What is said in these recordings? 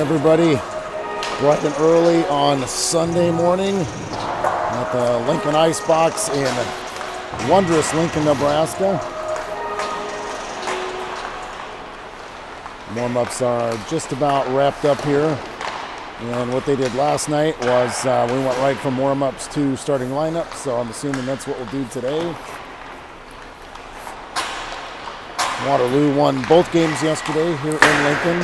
everybody. Bright and early on Sunday morning at the Lincoln Icebox in wondrous Lincoln, Nebraska. Warm-ups are just about wrapped up here. And what they did last night was we went right from warm-ups to starting lineup, so I'm assuming that's what we'll do today. Waterloo won both games yesterday here in Lincoln.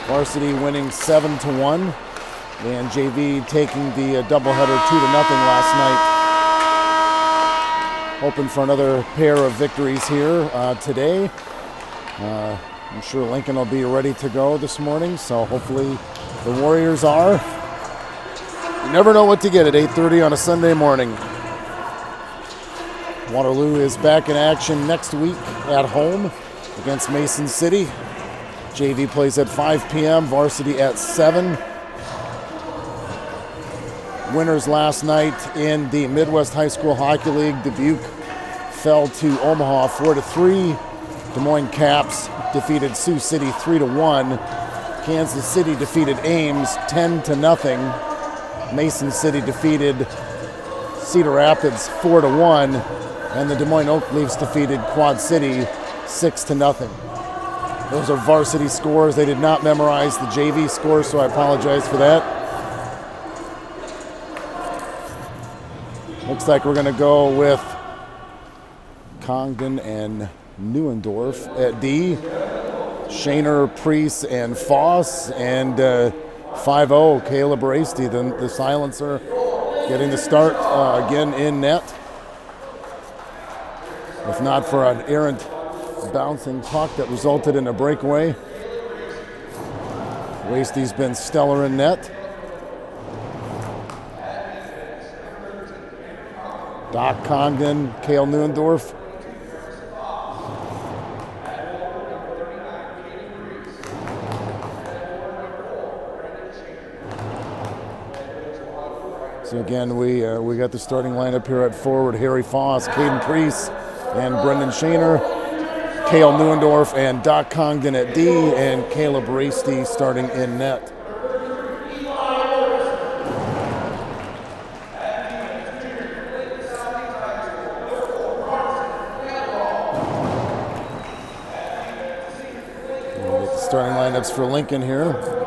Varsity winning 7-1, and JV taking the doubleheader 2-0 last night. Hoping for another pair of victories here today. I'm sure Lincoln will be ready to go this morning, so hopefully the Warriors are. You never know what to get at 8:30 on a Sunday morning. Waterloo is back in action next week at home against Mason City. JV plays at 5 p.m., Varsity at 7. Winners last night in the Midwest High School Hockey League. Dubuque fell to Omaha 4-3. Des Moines Caps defeated Sioux City 3-1. Kansas City defeated Ames 10-0. Mason City defeated Cedar Rapids 4-1. And the Des Moines Oak Leafs defeated Quad City 6-0. Those are varsity scores. They did not memorize the JV scores, so I apologize for that. Looks like we're going to go with Congdon and Neuendorf at D. Shaner, Priest, and Foss. And 5-0, Caleb Rasty, the silencer, getting the start again in net. If not for an errant bouncing puck that resulted in a breakaway. Rasty's been stellar in net. Doc Congdon, Cale Neuendorf. So again, we got the starting lineup here at forward: Harry Foss, Caden Priest, and Brendan Shaner. Cale Neuendorf and Doc Congdon at D, and Caleb Rasty starting in net. We'll get the starting lineups for Lincoln here.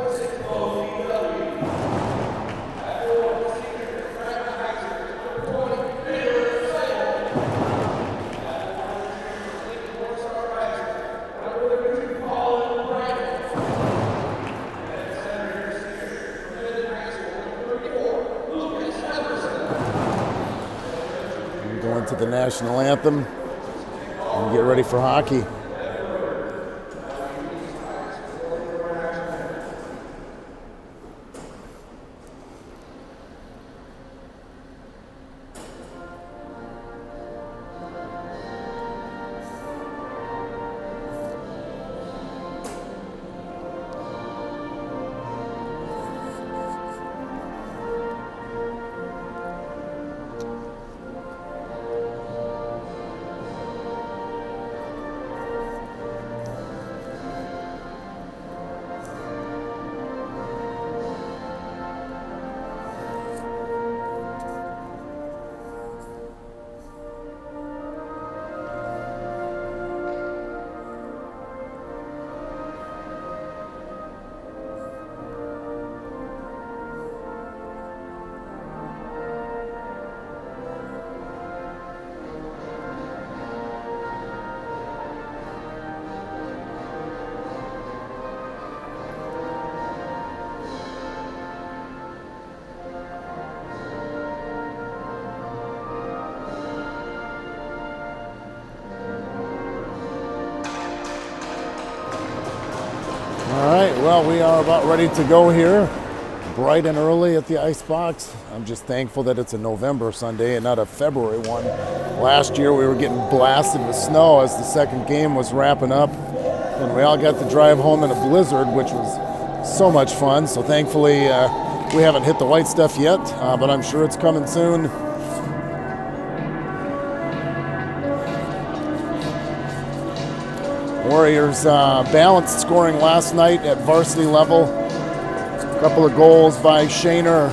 To the national anthem and get ready for hockey. All right, well, we are about ready to go here. Bright and early at the Icebox. I'm just thankful that it's a November Sunday and not a February one. Last year we were getting blasted with snow as the second game was wrapping up, and we all got to drive home in a blizzard, which was so much fun. So thankfully we haven't hit the white stuff yet, but I'm sure it's coming soon. Warriors balanced scoring last night at varsity level. A couple of goals by Shaner,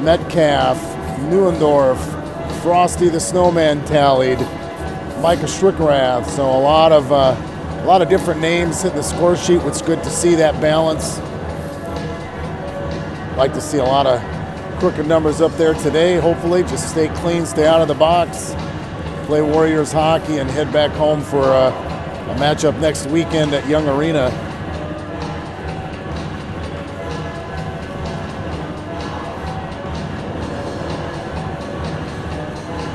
Metcalf, Neuendorf, Frosty the Snowman tallied, Micah Strickerath. So a lot of different names hitting the score sheet, which is good to see that balance. Like to see a lot of crooked numbers up there today. Hopefully, just stay clean, stay out of the box, play Warriors hockey, and head back home for a matchup next weekend at Young Arena.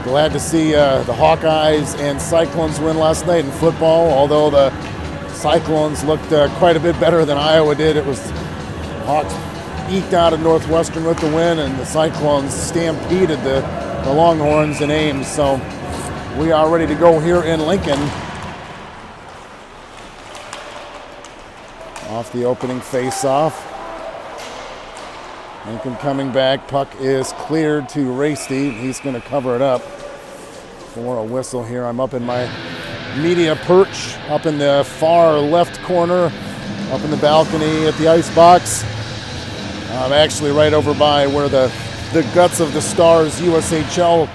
Glad to see the Hawkeyes and Cyclones win last night in football, although the Cyclones looked quite a bit better than Iowa did. It was Hawks eked out of Northwestern with the win, and the Cyclones stampeded the Longhorns in Ames. So we are ready to go here in Lincoln. Off the opening face-off. Lincoln coming back. Puck is cleared to Raysty. He's going to cover it up for a whistle here. I'm up in my media perch, up in the far left corner, up in the balcony at the ice box. I'm actually right over by where the guts of the Stars USHL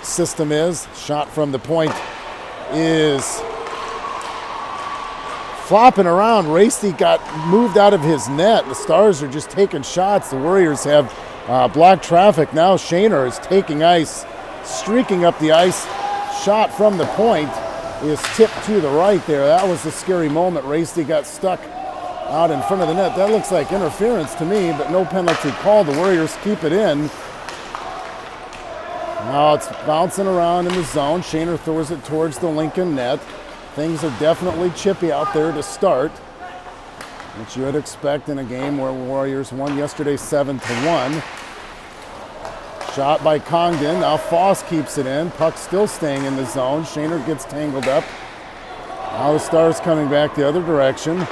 system is. Shot from the point is flopping around. Raysty got moved out of his net. The Stars are just taking shots. The Warriors have blocked traffic. Now Shaner is taking ice, streaking up the ice. Shot from the point is tipped to the right there. That was a scary moment. Raysty got stuck out in front of the net. That looks like interference to me, but no penalty called. The Warriors keep it in. Now it's bouncing around in the zone. Shaner throws it towards the Lincoln net. Things are definitely chippy out there to start, which you would expect in a game where Warriors won yesterday 7-1. Shot by Congdon. Now Foss keeps it in. Puck still staying in the zone. Shaner gets tangled up. Now the Stars coming back the other direction.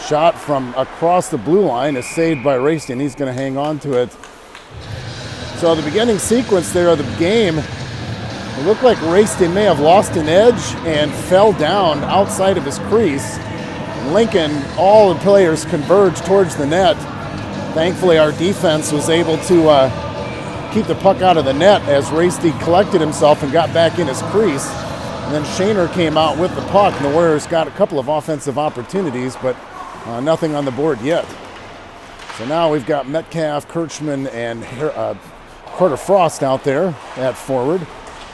Shot from across the blue line is saved by Raysty, and he's going to hang on to it. So the beginning sequence there of the game, it looked like Raysty may have lost an edge and fell down outside of his crease. Lincoln, all the players converged towards the net. Thankfully, our defense was able to keep the puck out of the net as Raysty collected himself and got back in his crease. And then Shaner came out with the puck, and the Warriors got a couple of offensive opportunities, but nothing on the board yet. So now we've got Metcalf, Kirchman, and Carter Frost out there at forward.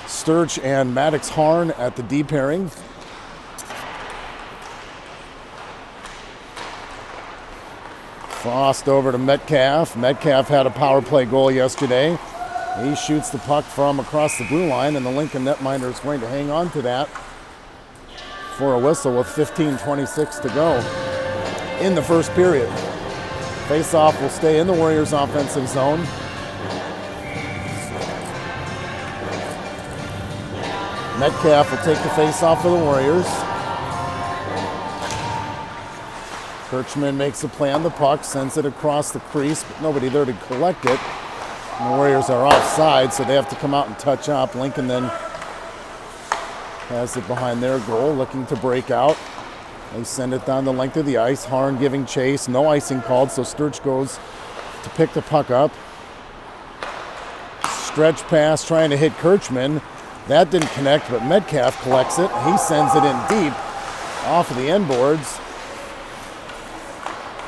Sturch and Maddox Harn at the D pairing. Frost over to Metcalf. Metcalf had a power play goal yesterday. He shoots the puck from across the blue line, and the Lincoln netminder is going to hang on to that for a whistle with 15:26 to go in the first period. Face-off will stay in the Warriors' offensive zone. Metcalf will take the face-off for the Warriors. Kirchman makes a play on the puck, sends it across the crease, but nobody there to collect it. And the Warriors are offside, so they have to come out and touch up. Lincoln then has it behind their goal, looking to break out. They send it down the length of the ice. Harn giving chase, no icing called, so Sturch goes to pick the puck up. Stretch pass trying to hit Kirchman. That didn't connect, but Metcalf collects it. He sends it in deep off of the end boards.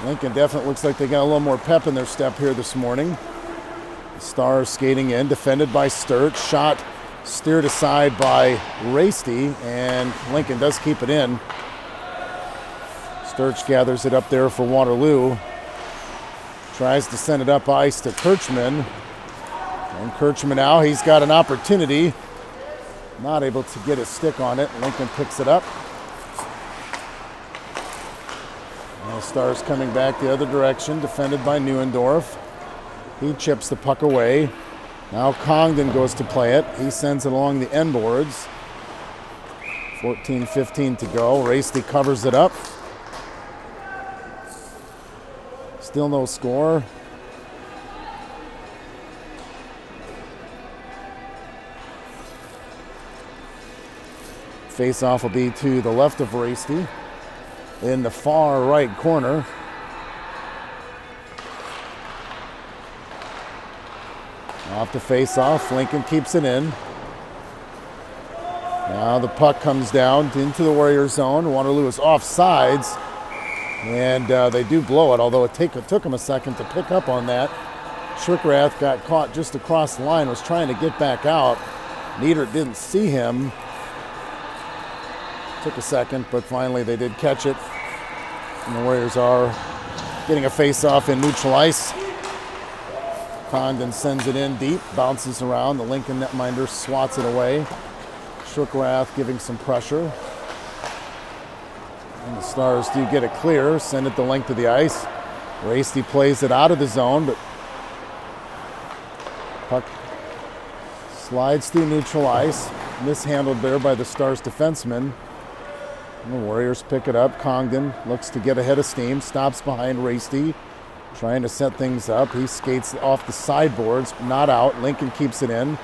Lincoln definitely looks like they got a little more pep in their step here this morning. The Stars skating in, defended by Sturch. Shot steered aside by Raysty, and Lincoln does keep it in. Sturch gathers it up there for Waterloo. Tries to send it up ice to Kirchman. And Kirchman now, he's got an opportunity. Not able to get his stick on it. Lincoln picks it up. And the Stars coming back the other direction, defended by Neuendorf. He chips the puck away. Now Congdon goes to play it. He sends it along the end boards. 14-15 to go. Raysty covers it up. Still no score. Face-off will be to the left of Raysty in the far right corner. Off the face-off, Lincoln keeps it in. Now the puck comes down into the Warrior zone. Waterloo is off sides, and they do blow it, although it took him a second to pick up on that. Schwickrath got caught just across the line, was trying to get back out. Nieder didn't see him. Took a second, but finally they did catch it. And the Warriors are getting a face-off in neutral ice. Condon sends it in deep, bounces around. The Lincoln netminder swats it away. Schwickrath giving some pressure. And the Stars do get it clear, send it the length of the ice. Varsity plays it out of the zone, but puck slides through neutral ice. Mishandled there by the Stars defenseman. And the Warriors pick it up. Congdon looks to get ahead of steam, stops behind Varsity, trying to set things up. He skates off the sideboards, not out. Lincoln keeps it in.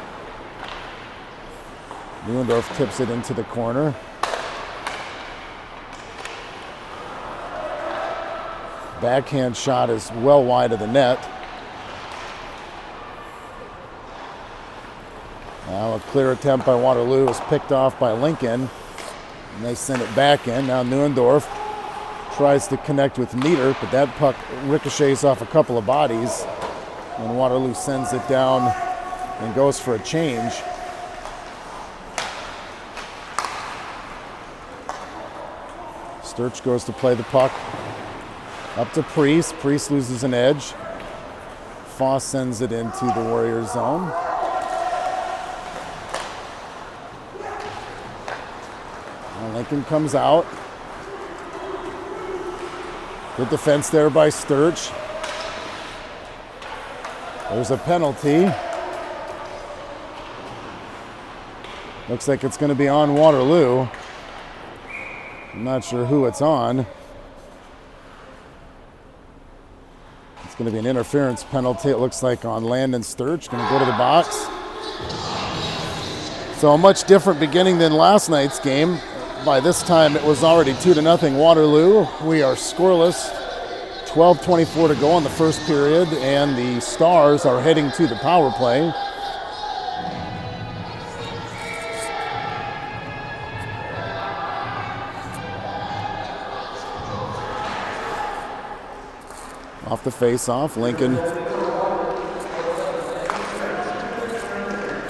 Neuendorf tips it into the corner. Backhand shot is well wide of the net. Now a clear attempt by Waterloo is picked off by Lincoln. And they send it back in. Now Neuendorf tries to connect with Nieder, but that puck ricochets off a couple of bodies. And Waterloo sends it down and goes for a change. Sturch goes to play the puck up to Priest. Priest loses an edge. Foss sends it into the Warriors zone. And Lincoln comes out. Good defense there by Sturch. There's a penalty. Looks like it's going to be on Waterloo. I'm not sure who it's on. It's going to be an interference penalty, it looks like, on Landon Sturch. Going to go to the box. So a much different beginning than last night's game. By this time, it was already 2-0 Waterloo. We are scoreless. 12:24 to go in the first period, and the Stars are heading to the power play. Off the face-off, Lincoln.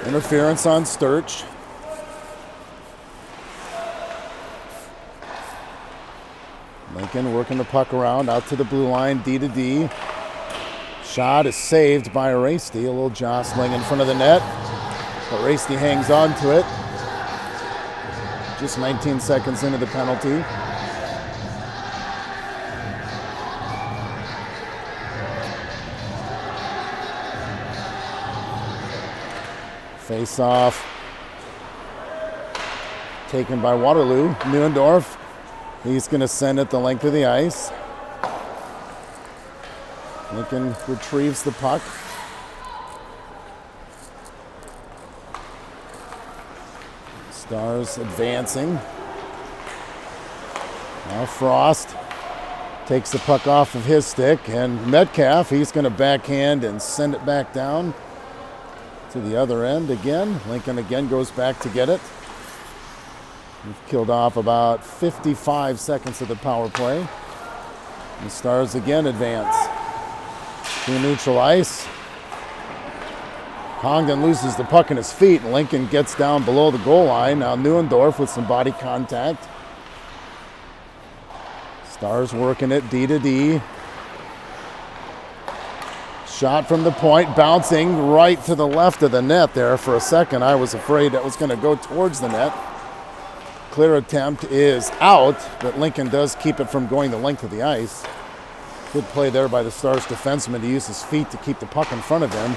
Interference on Sturch. Lincoln working the puck around, out to the blue line, D to D. Shot is saved by Varsity. A little jostling in front of the net, but Varsity hangs on to it. Just 19 seconds into the penalty. Face-off taken by Waterloo. Neuendorf, he's going to send it the length of the ice. Lincoln retrieves the puck. Stars advancing. Now Frost takes the puck off of his stick, and Metcalf, he's going to backhand and send it back down to the other end again. Lincoln again goes back to get it. We've killed off about 55 seconds of the power play. The Stars again advance to neutral ice. Congdon loses the puck in his feet, and Lincoln gets down below the goal line. Now Neuendorf with some body contact. Stars working it D to D. Shot from the point, bouncing right to the left of the net there. For a second, I was afraid that was going to go towards the net. Clear attempt is out, but Lincoln does keep it from going the length of the ice. Good play there by the Stars defenseman to use his feet to keep the puck in front of him.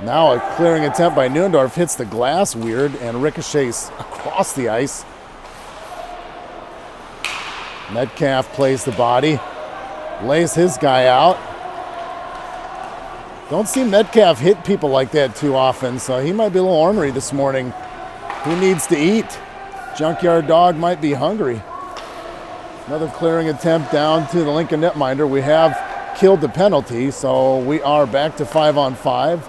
Now a clearing attempt by Neuendorf hits the glass weird and ricochets across the ice. Metcalf plays the body, lays his guy out. Don't see Metcalf hit people like that too often, so he might be a little ornery this morning. He needs to eat. Junkyard Dog might be hungry. Another clearing attempt down to the Lincoln netminder. We have killed the penalty, so we are back to 5-on-5.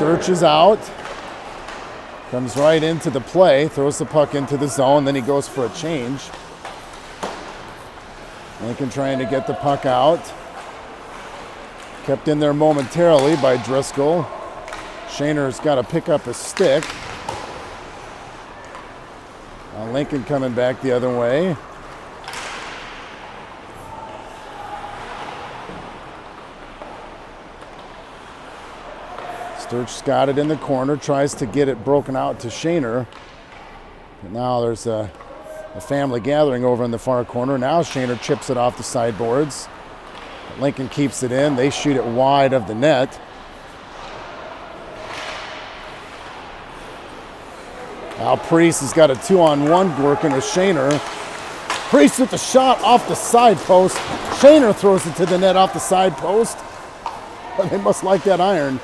Sturch is out. Comes right into the play, throws the puck into the zone, then he goes for a change. Lincoln trying to get the puck out. Kept in there momentarily by Driscoll. Shaner's got to pick up his stick. Lincoln coming back the other way. Sturch's got it in the corner, tries to get it broken out to Shaner. But now there's a family gathering over in the far corner. Now Shaner chips it off the sideboards. Lincoln keeps it in. They shoot it wide of the net. Now Priest has got a 2-on-1 working with Shaner. Priest with the shot off the side post. Shaner throws it to the net off the side post. They must like that iron.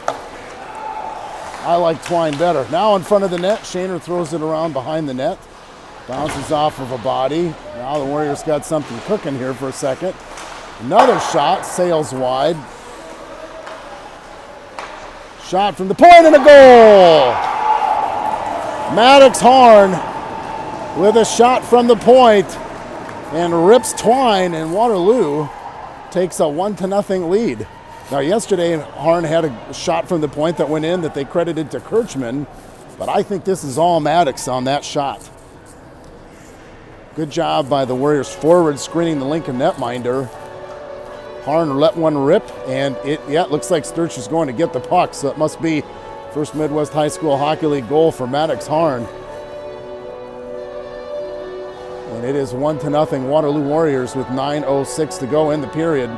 I like Twine better. Now in front of the net, Shaner throws it around behind the net. Bounces off of a body. Now the Warriors got something cooking here for a second. Another shot, sails wide. Shot from the point and a goal! Maddox Harn with a shot from the point and rips Twine, and Waterloo takes a 1-0 lead. Now yesterday, Harn had a shot from the point that went in that they credited to Kirchman, but I think this is all Maddox on that shot. Good job by the Warriors forward screening the Lincoln netminder. Harn let one rip, and it looks like Sturch is going to get the puck, so it must be first Midwest High School Hockey League goal for Maddox Harn. And it is 1-0 Waterloo Warriors with 9:06 to go in the period.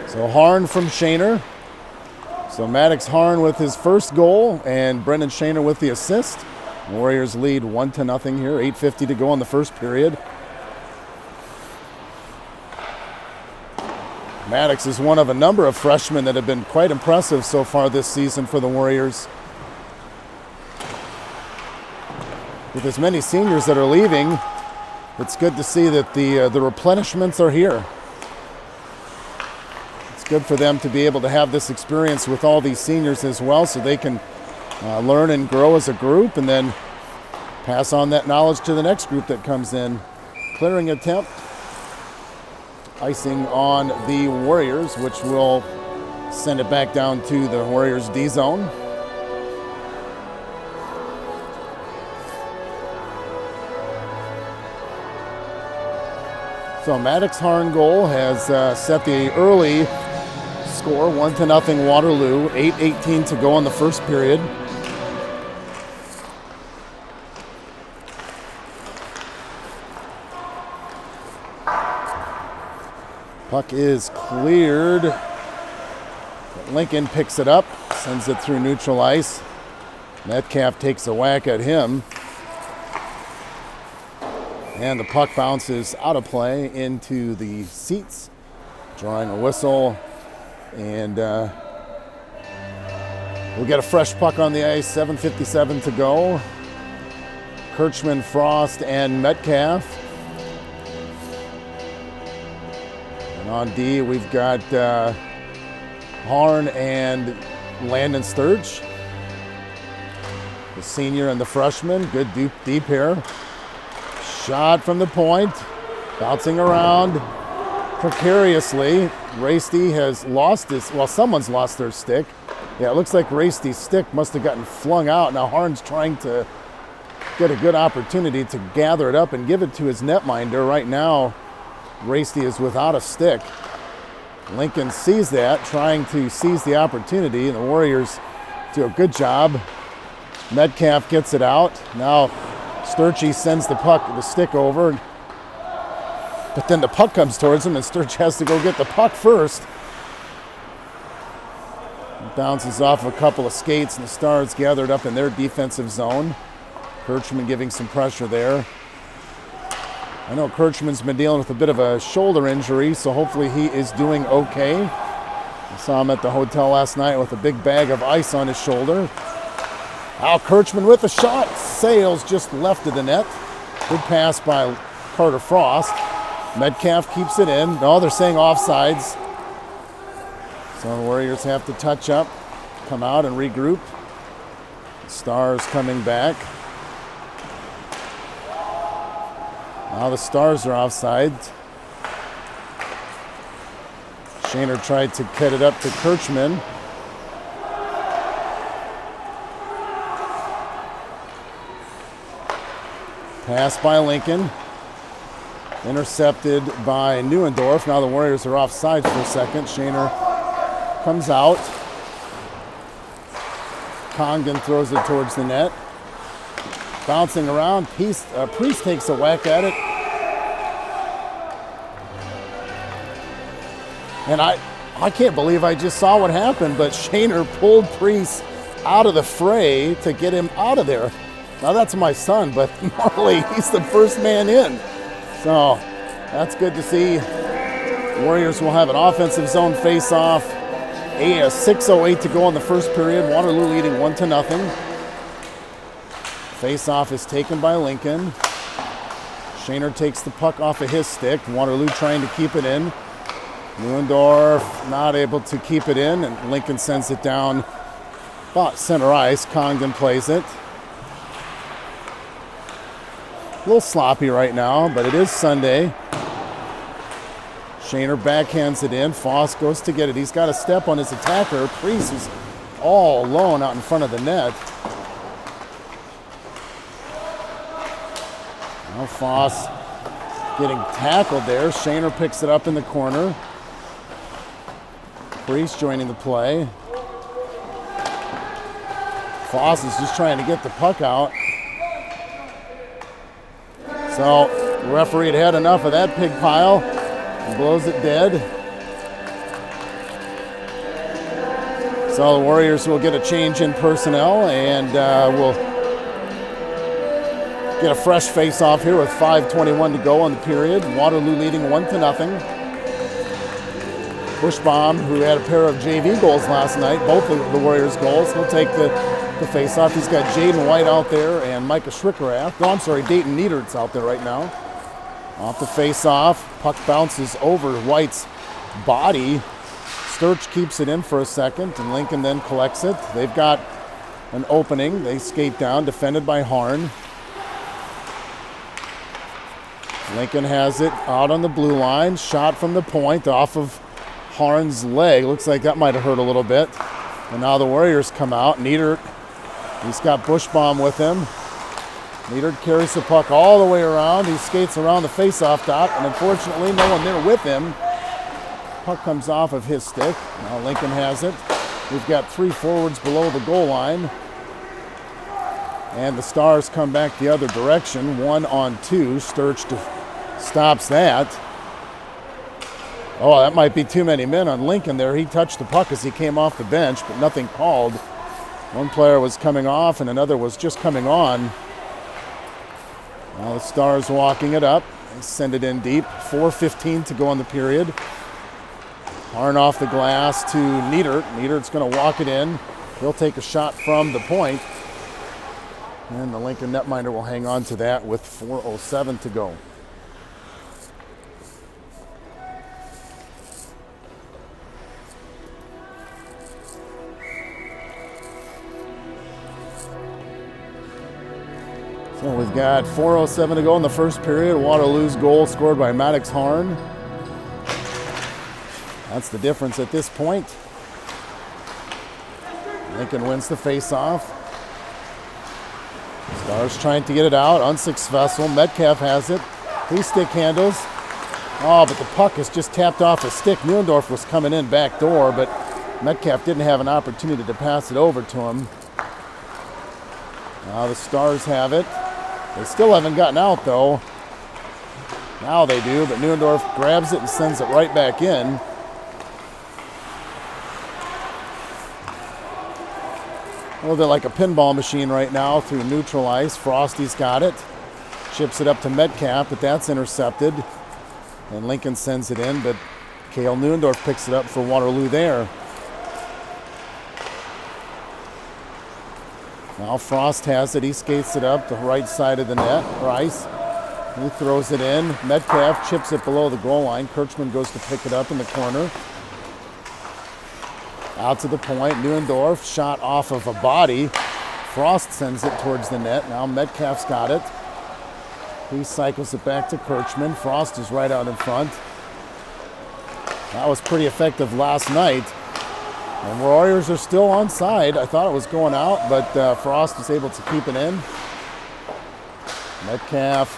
So Harn from Shaner. So Maddox Harn with his first goal and Brendan Shaner with the assist. Warriors lead 1-0 here, 8:50 to go in the first period. Maddox is one of a number of freshmen that have been quite impressive so far this season for the Warriors. With as many seniors that are leaving, it's good to see that the replenishments are here. It's good for them to be able to have this experience with all these seniors as well, so they can learn and grow as a group and then pass on that knowledge to the next group that comes in. Clearing attempt. Icing on the Warriors, which will send it back down to the Warriors D zone. So Maddox Harn goal has set the early score, 1-0 Waterloo, 8:18 to go in the first period. Puck is cleared. Lincoln picks it up, sends it through neutral ice. Metcalf takes a whack at him. And the puck bounces out of play into the seats, drawing a whistle. And we'll get a fresh puck on the ice, 7:57 to go. Kirchman, Frost, and Metcalf. And on D, we've got Harn and Landon Sturch. The senior and the freshman, good deep here. Shot from the point, bouncing around precariously. Rasty has lost his, well, someone's lost their stick. Yeah, it looks like Rasty's stick must have gotten flung out. Now Harn's trying to get a good opportunity to gather it up and give it to his netminder. Right now, Rasty is without a stick. Lincoln sees that, trying to seize the opportunity, and the Warriors do a good job. Metcalf gets it out. Now Sturchy sends the stick over, but then the puck comes towards him, and Sturch has to go get the puck first. It bounces off a couple of skates, and the Stars gathered up in their defensive zone. Kirchman giving some pressure there. I know Kirchman's been dealing with a bit of a shoulder injury, so hopefully he is doing okay. I saw him at the hotel last night with a big bag of ice on his shoulder. Al Kirchman with a shot. Sails just left of the net. Good pass by Carter Frost. Metcalf keeps it in. No, they're saying offsides. So the Warriors have to touch up, come out and regroup. Stars coming back. Now the Stars are offside. Shaner tried to cut it up to Kirchman. Pass by Lincoln. Intercepted by Neuendorf. Now the Warriors are offside for a second. Shaner comes out. Congdon throws it towards the net. Bouncing around. Priest takes a whack at it. And I can't believe I just saw what happened, but Shaner pulled Priest out of the fray to get him out of there. Now that's my son, but normally he's the first man in. So that's good to see. Warriors will have an offensive zone face-off. 6:08 to go in the first period. Waterloo leading 1-0. Face-off is taken by Lincoln. Shaner takes the puck off of his stick. Waterloo trying to keep it in. Neuendorf not able to keep it in, and Lincoln sends it down about center ice. Congdon plays it. A little sloppy right now, but it is Sunday. Shaner backhands it in. Foss goes to get it. He's got a step on his attacker. Priest is all alone out in front of the net. Now Foss getting tackled there. Shaner picks it up in the corner. Priest joining the play. Foss is just trying to get the puck out. So the referee had had enough of that pig pile and blows it dead. So the Warriors will get a change in personnel and will get a fresh face-off here with 5:21 to go on the period. Waterloo leading 1-0. Bushbaum, who had a pair of JV goals last night, both of the Warriors' goals, he'll take the face-off. He's got Jaden White out there and Micah Schrickerath. No, I'm sorry, Dayton Niedert's out there right now. Off the face-off, puck bounces over White's body. Sturch keeps it in for a second, and Lincoln then collects it. They've got an opening. They skate down, defended by Harn. Lincoln has it out on the blue line. Shot from the point off of Harn's leg. Looks like that might have hurt a little bit. And now the Warriors come out. Niedert, he's got Bushbaum with him. Niedert carries the puck all the way around. He skates around the face-off dot, and unfortunately no one there with him. Puck comes off of his stick. Now Lincoln has it. We've got 3 forwards below the goal line. And the Stars come back the other direction. 1-on-2. Sturch stops that. Oh, that might be too many men on Lincoln there. He touched the puck as he came off the bench, but nothing called. One player was coming off and another was just coming on. Now the Stars walking it up. They send it in deep. 4:15 to go in the period. Harn off the glass to Niedert. Niedert's going to walk it in. He'll take a shot from the point. And the Lincoln netminder will hang on to that with 4:07 to go. So we've got 4:07 to go in the first period. Waterloo's goal scored by Maddox Harn. That's the difference at this point. Lincoln wins the face-off. Stars trying to get it out. Unsuccessful. Metcalf has it. He stick handles. Oh, but the puck is just tapped off his stick. Neuendorf was coming in back door, but Metcalf didn't have an opportunity to pass it over to him. Now the Stars have it. They still haven't gotten out, though. Now they do, but Neuendorf grabs it and sends it right back in. A little bit like a pinball machine right now through neutral ice. Frosty's got it. Chips it up to Metcalf, but that's intercepted. And Lincoln sends it in, but Cale Neuendorf picks it up for Waterloo there. Now Frost has it. He skates it up the right side of the net. Rice. He throws it in. Metcalf chips it below the goal line. Kirchman goes to pick it up in the corner. Out to the point. Neuendorf shot off of a body. Frost sends it towards the net. Now Metcalf's got it. He cycles it back to Kirchman. Frost is right out in front. That was pretty effective last night. And Warriors are still onside. I thought it was going out, but Frost was able to keep it in. Metcalf,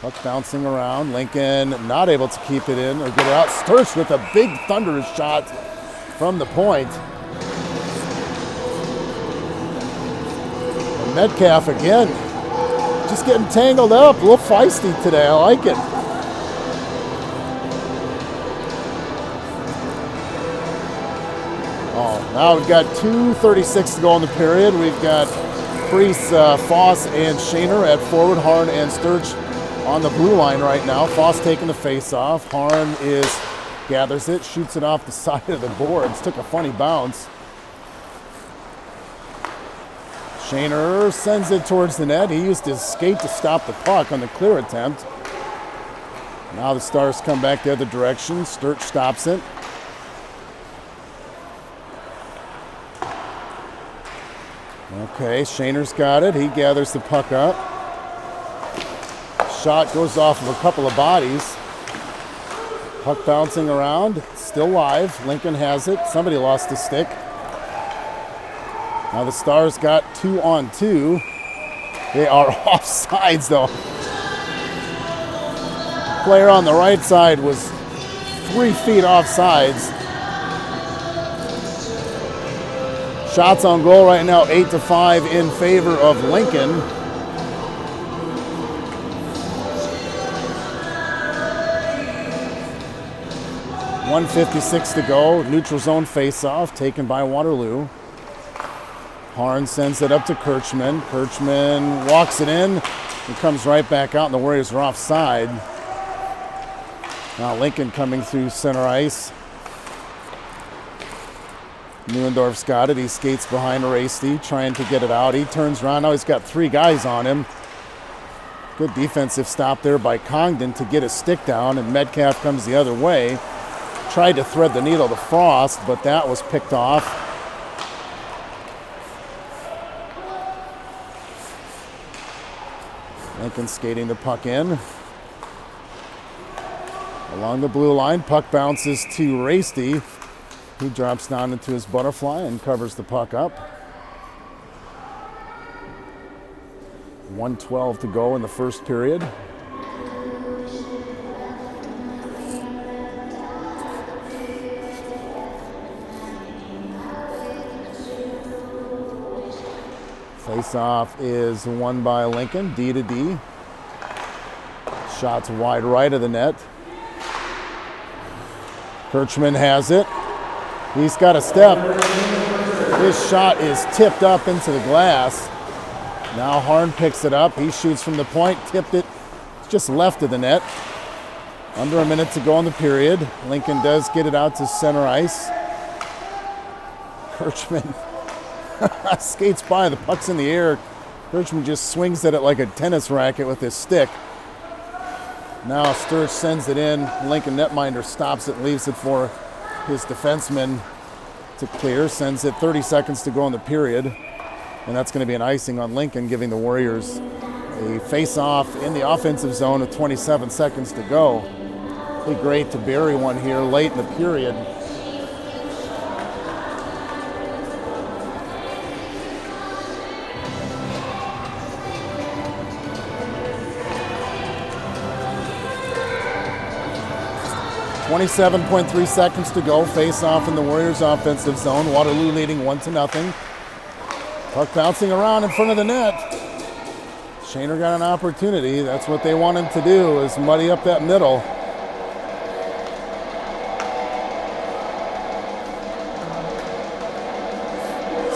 puck bouncing around. Lincoln not able to keep it in or get it out. Sturch with a big thunderous shot from the point. And Metcalf again, just getting tangled up. A little feisty today. I like it. Oh, now we've got 2:36 to go in the period. We've got Priest, Foss, and Shaner at forward. Harn and Sturch on the blue line right now. Foss taking the face off. Harn gathers it, shoots it off the side of the boards. Took a funny bounce. Shaner sends it towards the net. He used his skate to stop the puck on the clear attempt. Now the Stars come back the other direction. Sturch stops it. Okay, Shaner's got it. He gathers the puck up. Shot goes off of a couple of bodies. Puck bouncing around. Still live. Lincoln has it. Somebody lost a stick. Now the Stars got 2-on-2. They are offsides though. Player on the right side was 3 feet offsides. Shots on goal right now, 8-5 in favor of Lincoln. .156 to go. Neutral zone face-off taken by Waterloo. Harn sends it up to Kirchman. Kirchman walks it in. He comes right back out, and the Warriors are offside. Now Lincoln coming through center ice. Neuendorf's got it. He skates behind Rasty, trying to get it out. He turns around. Now he's got 3 guys on him. Good defensive stop there by Congdon to get his stick down, and Metcalf comes the other way. Tried to thread the needle to Frost, but that was picked off. Lincoln skating the puck in. Along the blue line, puck bounces to Rasty. He drops down into his butterfly and covers the puck up. 1:12 to go in the first period. Face-off is won by Lincoln, D to D. Shots wide right of the net. Kirchman has it. He's got a step. His shot is tipped up into the glass. Now Harn picks it up. He shoots from the point, tipped it just left of the net. Under a minute to go in the period. Lincoln does get it out to center ice. Kirchman skates by, the puck's in the air. Kirchman just swings at it like a tennis racket with his stick. Now Sturch sends it in. Lincoln netminder stops it, leaves it for his defenseman to clear, sends it 30 seconds to go in the period. And that's going to be an icing on Lincoln, giving the Warriors a face-off in the offensive zone with 27 seconds to go. Be great to bury one here late in the period. .3 seconds to go. Face-off in the Warriors' offensive zone. Waterloo leading 1-0. Puck bouncing around in front of the net. Shaner got an opportunity. That's what they wanted to do, is muddy up that middle.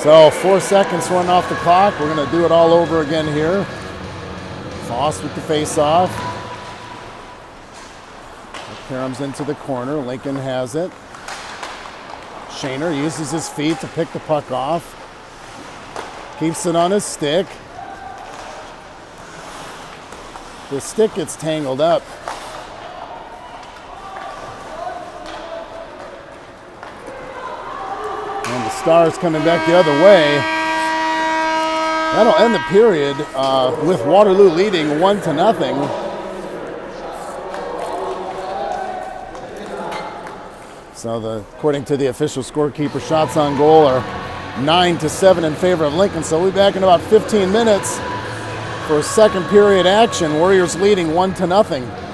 So 4 seconds run off the clock. We're going to do it all over again here. Foss with the face-off. Karam's into the corner. Lincoln has it. Shaner uses his feet to pick the puck off. Keeps it on his stick. The stick gets tangled up. And the Stars coming back the other way. That'll end the period with Waterloo leading 1-0. So according to the official scorekeeper, shots on goal are 9-7 in favor of Lincoln. So we'll be back in about 15 minutes for second period action. Warriors leading 1-0.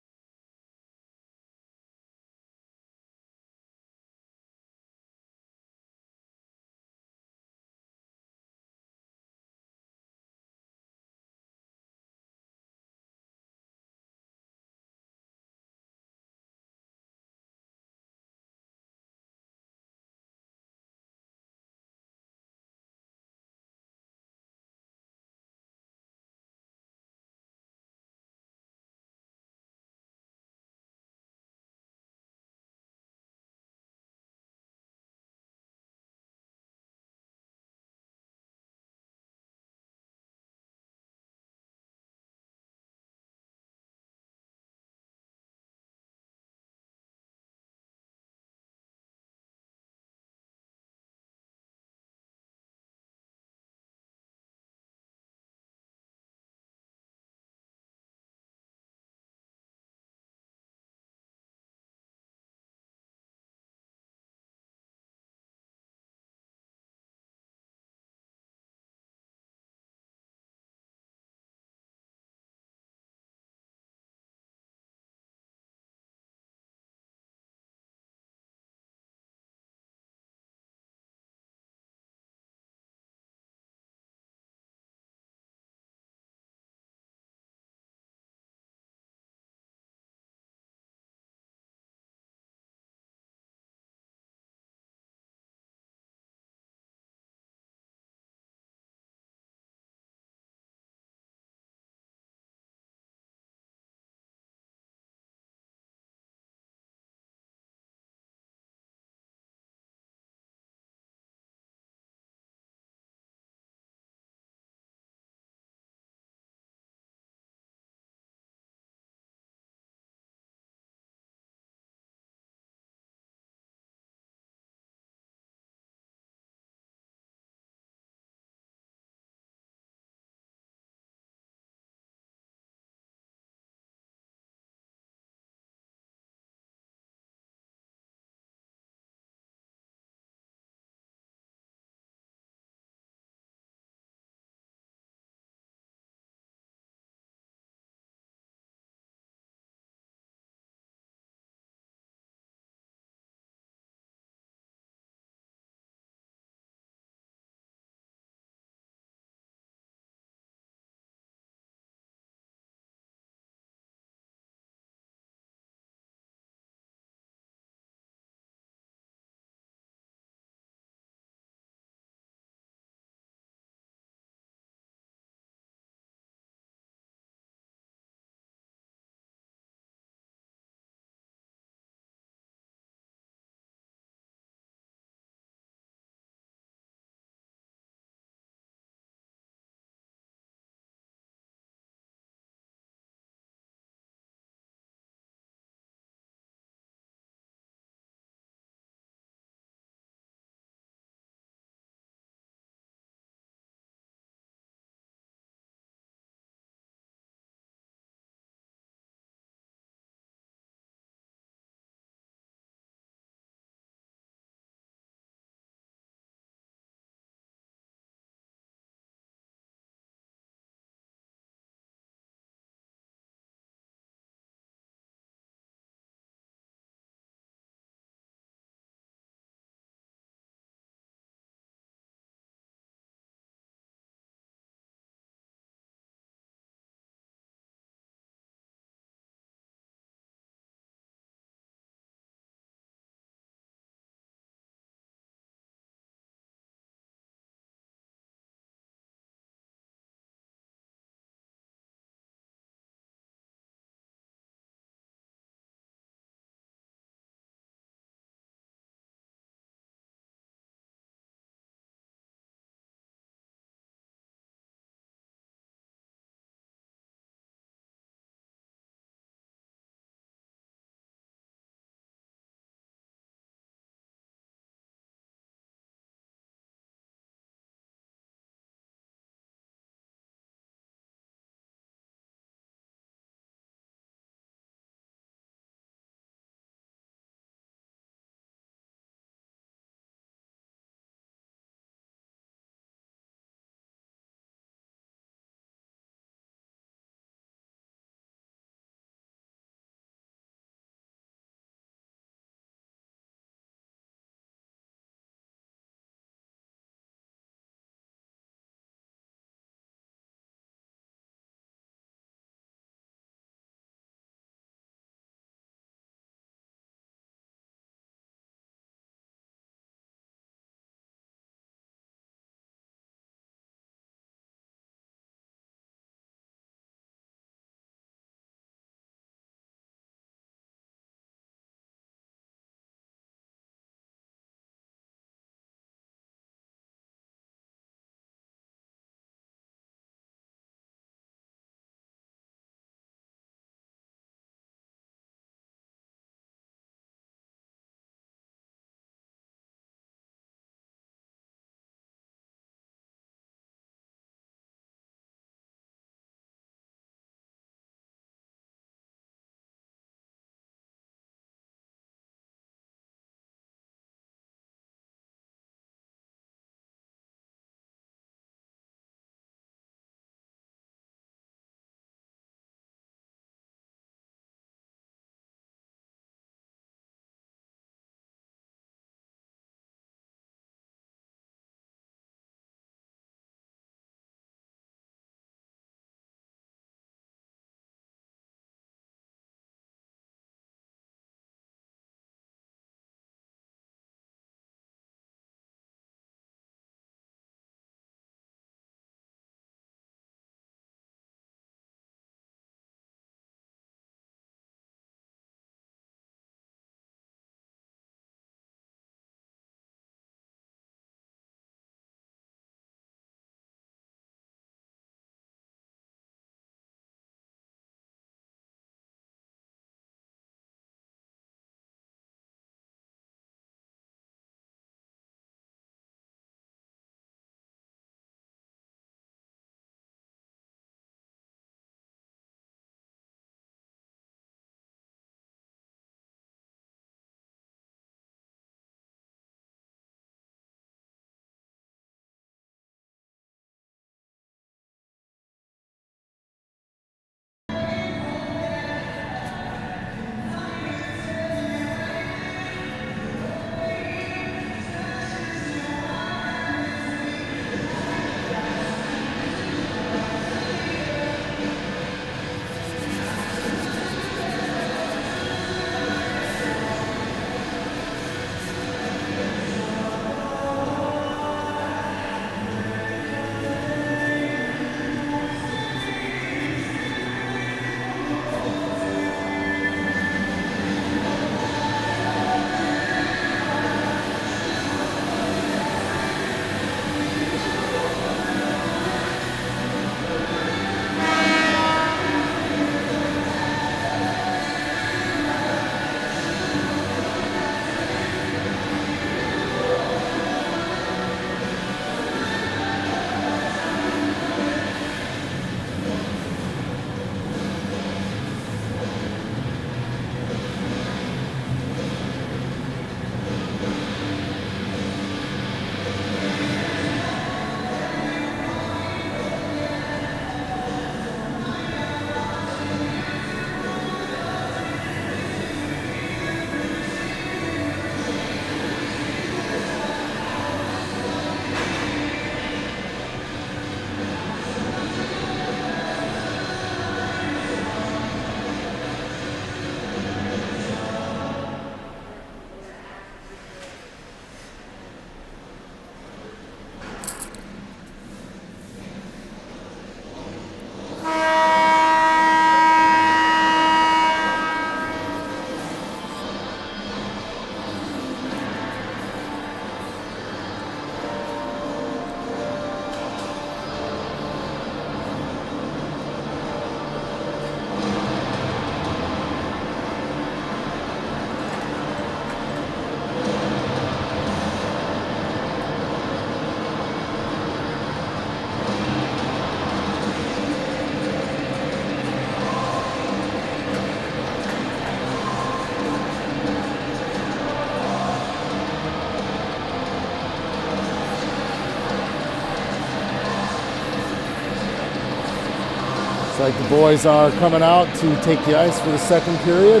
Like the boys are coming out to take the ice for the second period.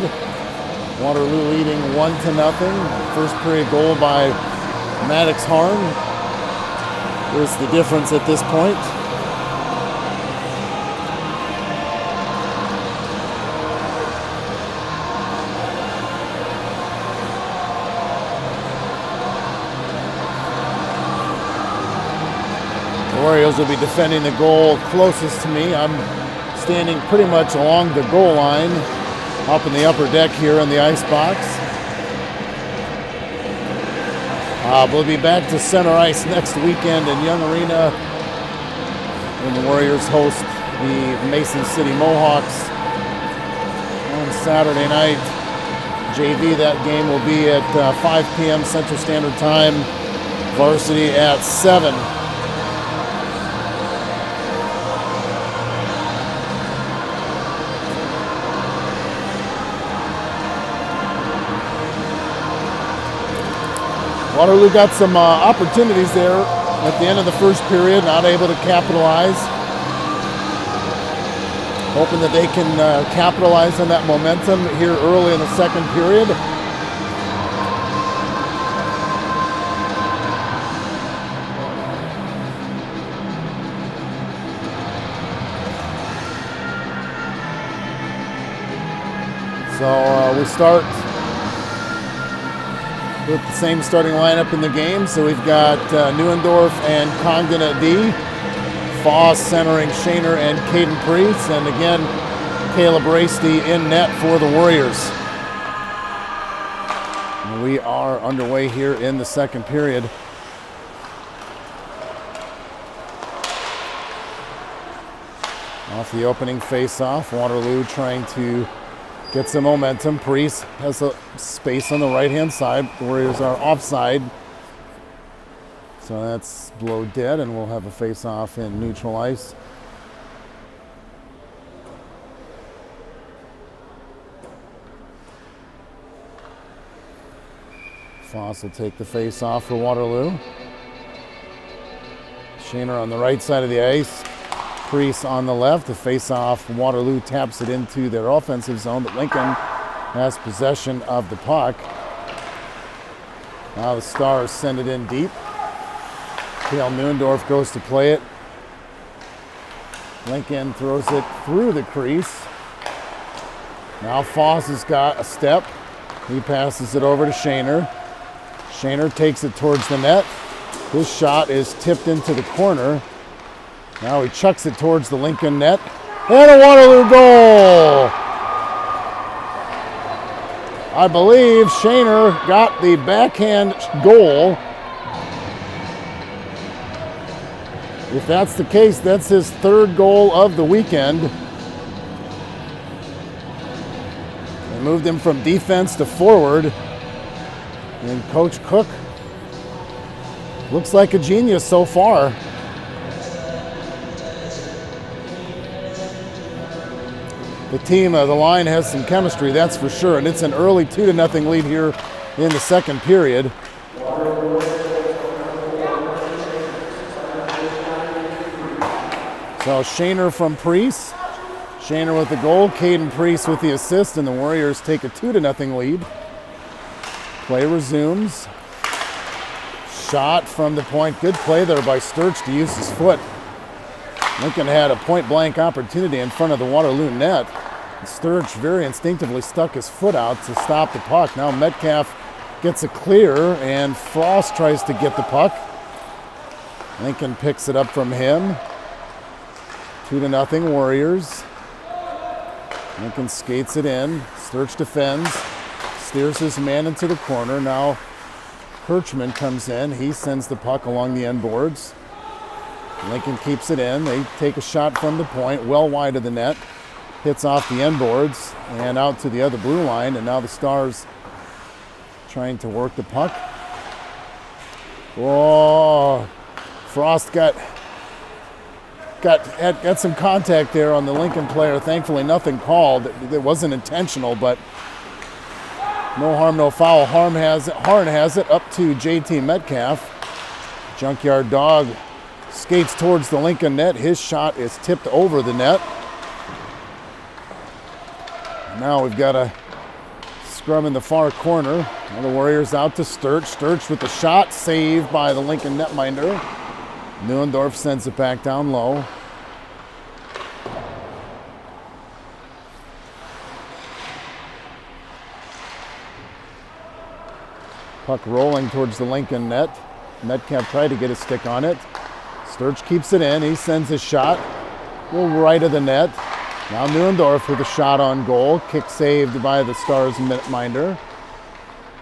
Waterloo leading 1-0. First period goal by Maddox Harn is the difference at this point. The Warriors will be defending the goal closest to me. I'm standing pretty much along the goal line, up in the upper deck here in the ice box. We'll be back to center ice next weekend in Young Arena when the Warriors host the Mason City Mohawks on Saturday night. JV, that game will be at 5 p.m. Central Standard Time. Varsity at 7. Waterloo got some opportunities there at the end of the first period, not able to capitalize. Hoping that they can capitalize on that momentum here early in the second period. So we start with the same starting lineup in the game. So we've got Neuendorf and Congdon at D. Foss centering Shaner and Caden Priest. And again, Caleb Rasty in net for the Warriors. And we are underway here in the second period. Off the opening face-off, Waterloo trying to get some momentum. Priest has a space on the right-hand side. The Warriors are offside. So that's below dead, and we'll have a face-off in neutral ice. Foss will take the face-off for Waterloo. Shaner on the right side of the ice. Priest on the left. The face-off, Waterloo taps it into their offensive zone, but Lincoln has possession of the puck. Now the Stars send it in deep. Cale Neuendorf goes to play it. Lincoln throws it through the crease. Now Foss has got a step. He passes it over to Shaner. Shaner takes it towards the net. His shot is tipped into the corner. Now he chucks it towards the Lincoln net. And a Waterloo goal! I believe Shaner got the backhand goal. If that's the case, that's his third goal of the weekend. They moved him from defense to forward. And Coach Cook looks like a genius so far. The team, the line has some chemistry, that's for sure, and it's an early 2-0 lead here in the second period. So Shaner from Priest. Shaner with the goal, Caden Priest with the assist, and the Warriors take a 2-0 lead. Play resumes. Shot from the point. Good play there by Sturch to use his foot. Lincoln had a point-blank opportunity in front of the Waterloo net. Sturch very instinctively stuck his foot out to stop the puck. Now Metcalf gets a clear, and Frost tries to get the puck. Lincoln picks it up from him. 2-0 Warriors. Lincoln skates it in. Sturch defends. Steers his man into the corner. Now Kirchman comes in. He sends the puck along the end boards. Lincoln keeps it in. They take a shot from the point, well wide of the net. Hits off the end boards and out to the other blue line. And now the Stars trying to work the puck. Oh, Frost got some contact there on the Lincoln player. Thankfully, nothing called. It wasn't intentional, but no harm, no foul. Harn has it up to JT Metcalf. Junkyard Dog skates towards the Lincoln net. His shot is tipped over the net. Now we've got a scrum in the far corner. Now the Warriors out to Sturch. Sturch with the shot, saved by the Lincoln netminder. Neuendorf sends it back down low. Puck rolling towards the Lincoln net. Metcalf tried to get a stick on it. Sturch keeps it in. He sends a shot. A little right of the net. Now Neuendorf with a shot on goal. Kick saved by the Stars netminder.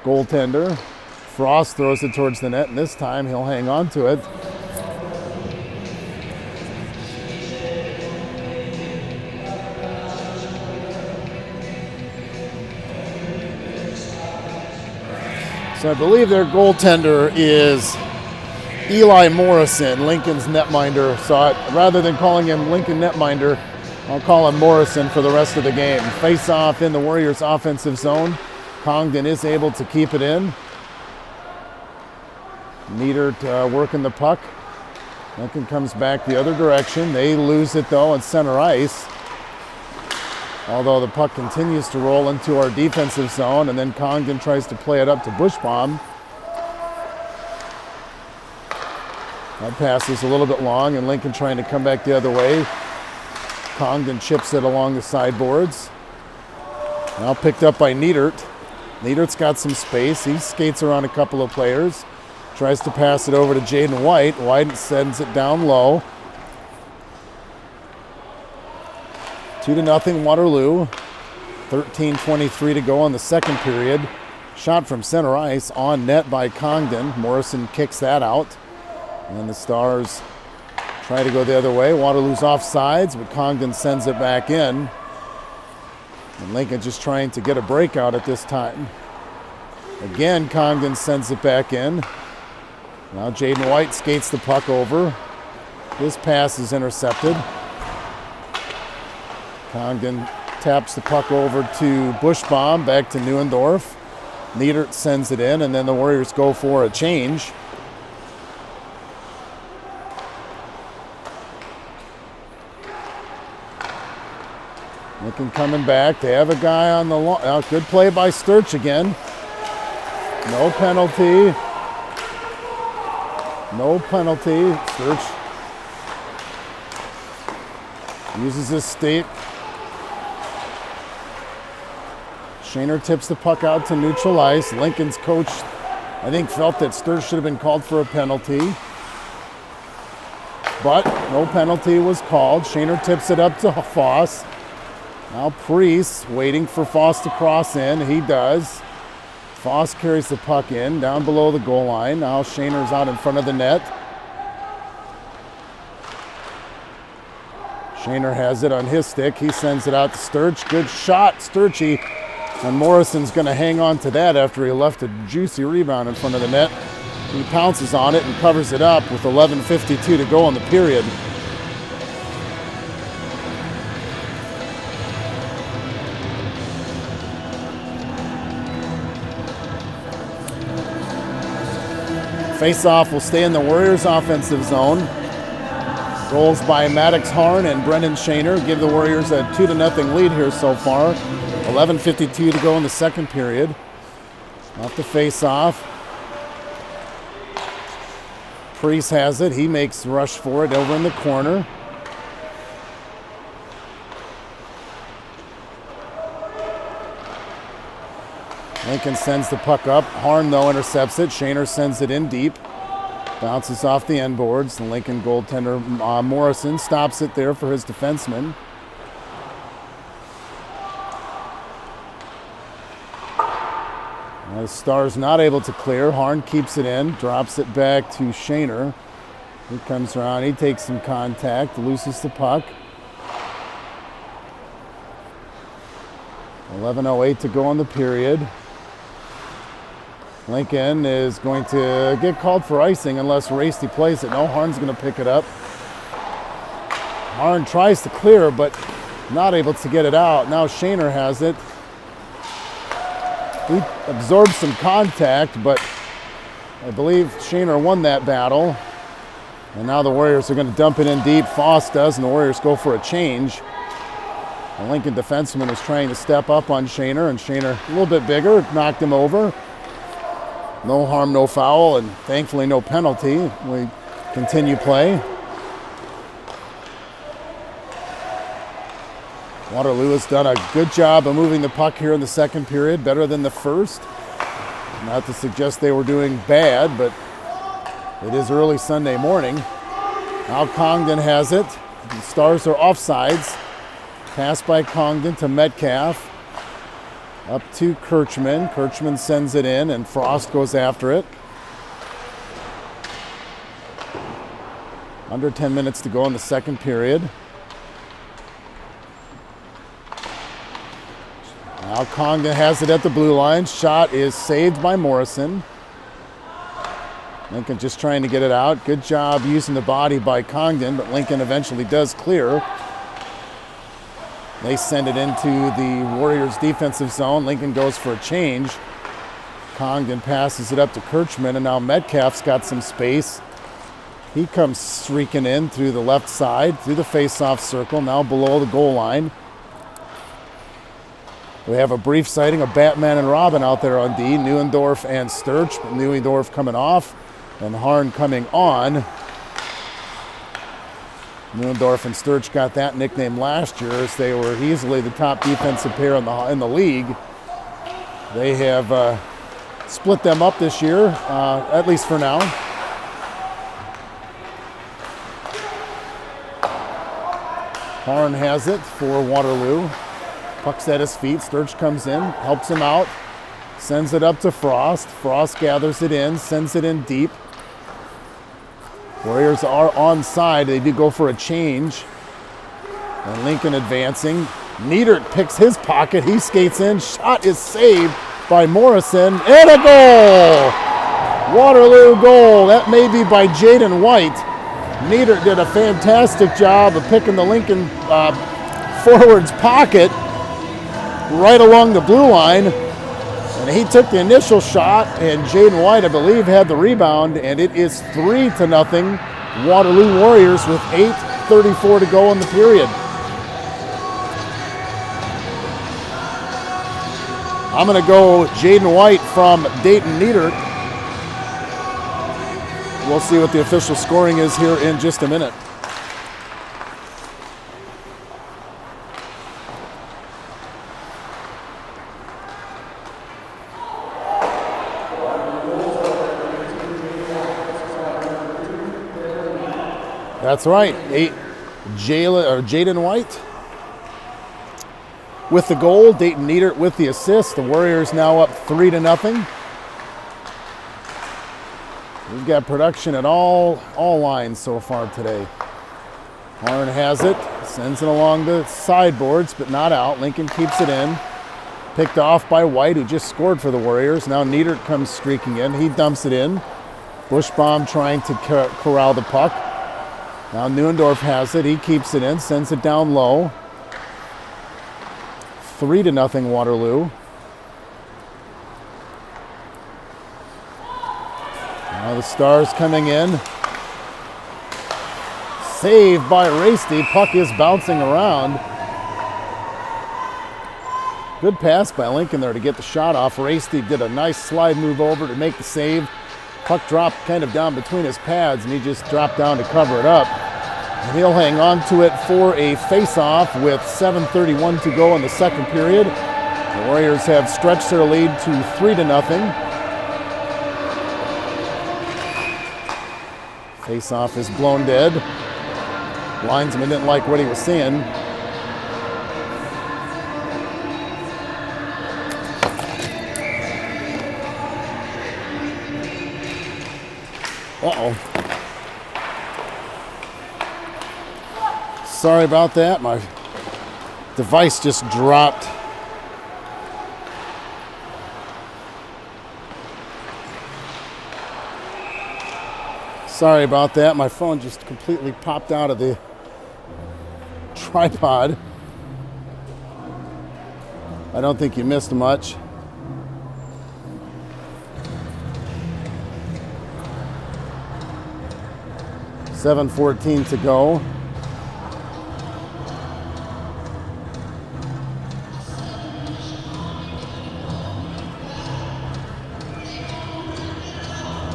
Goaltender. Frost throws it towards the net, and this time he'll hang on to it. So I believe their goaltender is Eli Morrison, Lincoln's netminder. So rather than calling him Lincoln netminder, I'll call him Morrison for the rest of the game. Face-off in the Warriors' offensive zone. Congdon is able to keep it in. Niedert working the puck. Lincoln comes back the other direction. They lose it, though, on center ice. Although the puck continues to roll into our defensive zone, and then Congdon tries to play it up to Bushbaum. That pass is a little bit long, and Lincoln trying to come back the other way. Congdon chips it along the sideboards. Now picked up by Niedert. Niedert's got some space. He skates around a couple of players. Tries to pass it over to Jaden White. White sends it down low. 2-0 Waterloo. 13:23 to go on the second period. Shot from center ice on net by Congdon. Morrison kicks that out. And the Stars try to go the other way. Waterloo's offsides, but Congdon sends it back in. And Lincoln just trying to get a breakout at this time. Again, Congdon sends it back in. Now Jaden White skates the puck over. His pass is intercepted. Congdon taps the puck over to Bushbaum, back to Neuendorf. Niedert sends it in, and then the Warriors go for a change. Lincoln coming back. They have a guy on the line. Good play by Sturch again. No penalty. No penalty. Sturch uses his stick. Shaner tips the puck out to neutral ice. Lincoln's coach, I think, felt that Sturch should have been called for a penalty. But no penalty was called. Shaner tips it up to Foss. Now Priest waiting for Foss to cross in. He does. Foss carries the puck in down below the goal line. Now Shaner's out in front of the net. Shaner has it on his stick. He sends it out to Sturch. Good shot, Sturchy. And Morrison's going to hang on to that after he left a juicy rebound in front of the net. He pounces on it and covers it up with 11:52 to go in the period. Face-off will stay in the Warriors' offensive zone. Goals by Maddox Harn and Brendan Shaner give the Warriors a 2-0 lead here so far. 11:52 to go in the second period. Off the face-off. Priest has it. He makes the rush for it over in the corner. Lincoln sends the puck up. Harn, though, intercepts it. Shaner sends it in deep. Bounces off the end boards. The Lincoln goaltender Morrison stops it there for his defenseman. The Stars not able to clear. Harn keeps it in, drops it back to Shaner. He comes around, he takes some contact, loses the puck. 11:08 to go in the period. Lincoln is going to get called for icing unless Rasty plays it. No, Harn's going to pick it up. Harn tries to clear, but not able to get it out. Now Shaner has it. He absorbed some contact, but I believe Shaner won that battle. And now the Warriors are going to dump it in deep. Foss does, and the Warriors go for a change. The Lincoln defenseman was trying to step up on Shaner, and Shaner, a little bit bigger, knocked him over. No harm, no foul, and thankfully no penalty. We continue play. Waterloo has done a good job of moving the puck here in the second period, better than the first. Not to suggest they were doing bad, but it is early Sunday morning. Now Congdon has it. The Stars are offsides. Pass by Congdon to Metcalf. Up to Kirchman. Kirchman sends it in, and Frost goes after it. Under 10 minutes to go in the second period. Now Congdon has it at the blue line. Shot is saved by Morrison. Lincoln just trying to get it out. Good job using the body by Congdon, but Lincoln eventually does clear. They send it into the Warriors' defensive zone. Lincoln goes for a change. Congdon passes it up to Kirchman, and now Metcalf's got some space. He comes streaking in through the left side, through the face-off circle, now below the goal line. We have a brief sighting of Batman and Robin out there on D. Neuendorf and Sturch. Neuendorf coming off and Harn coming on. Neuendorf and Sturch got that nickname last year as they were easily the top defensive pair in the league. They have split them up this year, at least for now. Harn has it for Waterloo. Puck's at his feet. Sturch comes in, helps him out, sends it up to Frost. Frost gathers it in, sends it in deep. Warriors are onside. They do go for a change. And Lincoln advancing. Niedert picks his pocket. He skates in. Shot is saved by Morrison. And a goal! Waterloo goal. That may be by Jaden White. Niedert did a fantastic job of picking the Lincoln forward's pocket right along the blue line, and he took the initial shot, and Jaden White, I believe, had the rebound, and it is 3-0 Waterloo Warriors with 8:34 to go in the period. I'm going to go Jaden White from Dayton Niedert. We'll see what the official scoring is here in just a minute. That's right, Jaden White with the goal, Dayton Niedert with the assist. The Warriors now up 3-0. We've got production at all lines so far today. Harn has it, sends it along the sideboards, but not out. Lincoln keeps it in. Picked off by White, who just scored for the Warriors. Now Niedert comes streaking in. He dumps it in. Bushbaum trying to corral the puck. Now Neuendorf has it. He keeps it in, sends it down low. 3-0 Waterloo. Now the Stars coming in. Saved by Rasty. Puck is bouncing around. Good pass by Lincoln there to get the shot off. Rasty did a nice slide move over to make the save. Puck dropped kind of down between his pads, and he just dropped down to cover it up. And he'll hang on to it for a face-off with 7:31 to go in the second period. The Warriors have stretched their lead to 3-0. Face-off is blown dead. Linesman didn't like what he was seeing. Uh-oh. Sorry about that. My device just dropped. Sorry about that. My phone just completely popped out of the tripod. I don't think you missed much. .7:14 to go.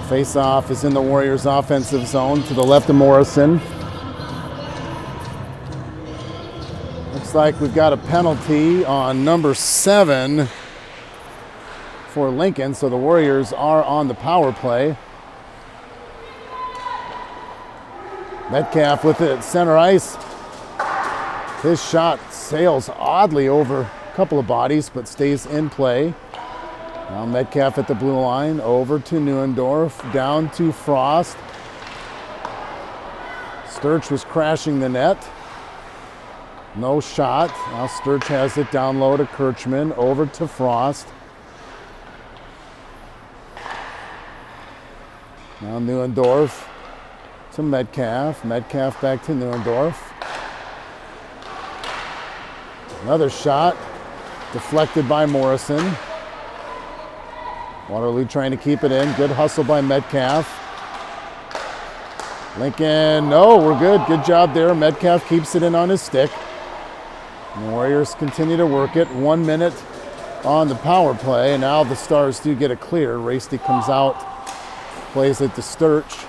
Face-off is in the Warriors' offensive zone to the left of Morrison. Looks like we've got a penalty on number 7 for Lincoln, so the Warriors are on the power play. Metcalf with it at center ice. His shot sails oddly over a couple of bodies, but stays in play. Now Metcalf at the blue line, over to Neuendorf, down to Frost. Sturch was crashing the net. No shot. Now Sturch has it down low to Kirchman, over to Frost. Now Neuendorf to Metcalf. Metcalf back to Neuendorf. Another shot, deflected by Morrison. Waterloo trying to keep it in. Good hustle by Metcalf. Lincoln, no, we're good. Good job there. Metcalf keeps it in on his stick. And the Warriors continue to work it. 1 minute on the power play. And now the Stars do get a clear. Varsity comes out, plays it to Sturch.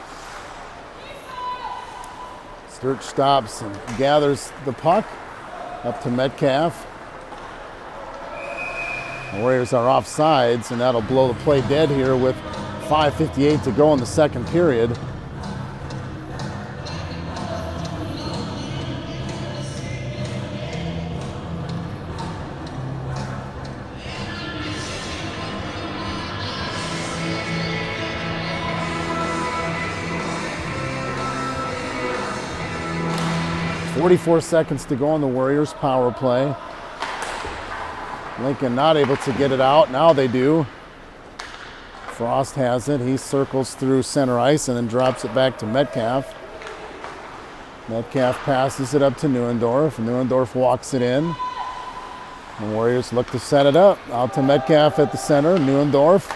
Sturch stops and gathers the puck up to Metcalf. The Warriors are offsides, and that'll blow the play dead here with 5:58 to go in the second period. .44 seconds to go on the Warriors power play. Lincoln not able to get it out. Now they do. Frost has it. He circles through center ice and then drops it back to Metcalf. Metcalf passes it up to Neuendorf. Neuendorf walks it in. The Warriors look to set it up. Out to Metcalf at the center. Neuendorf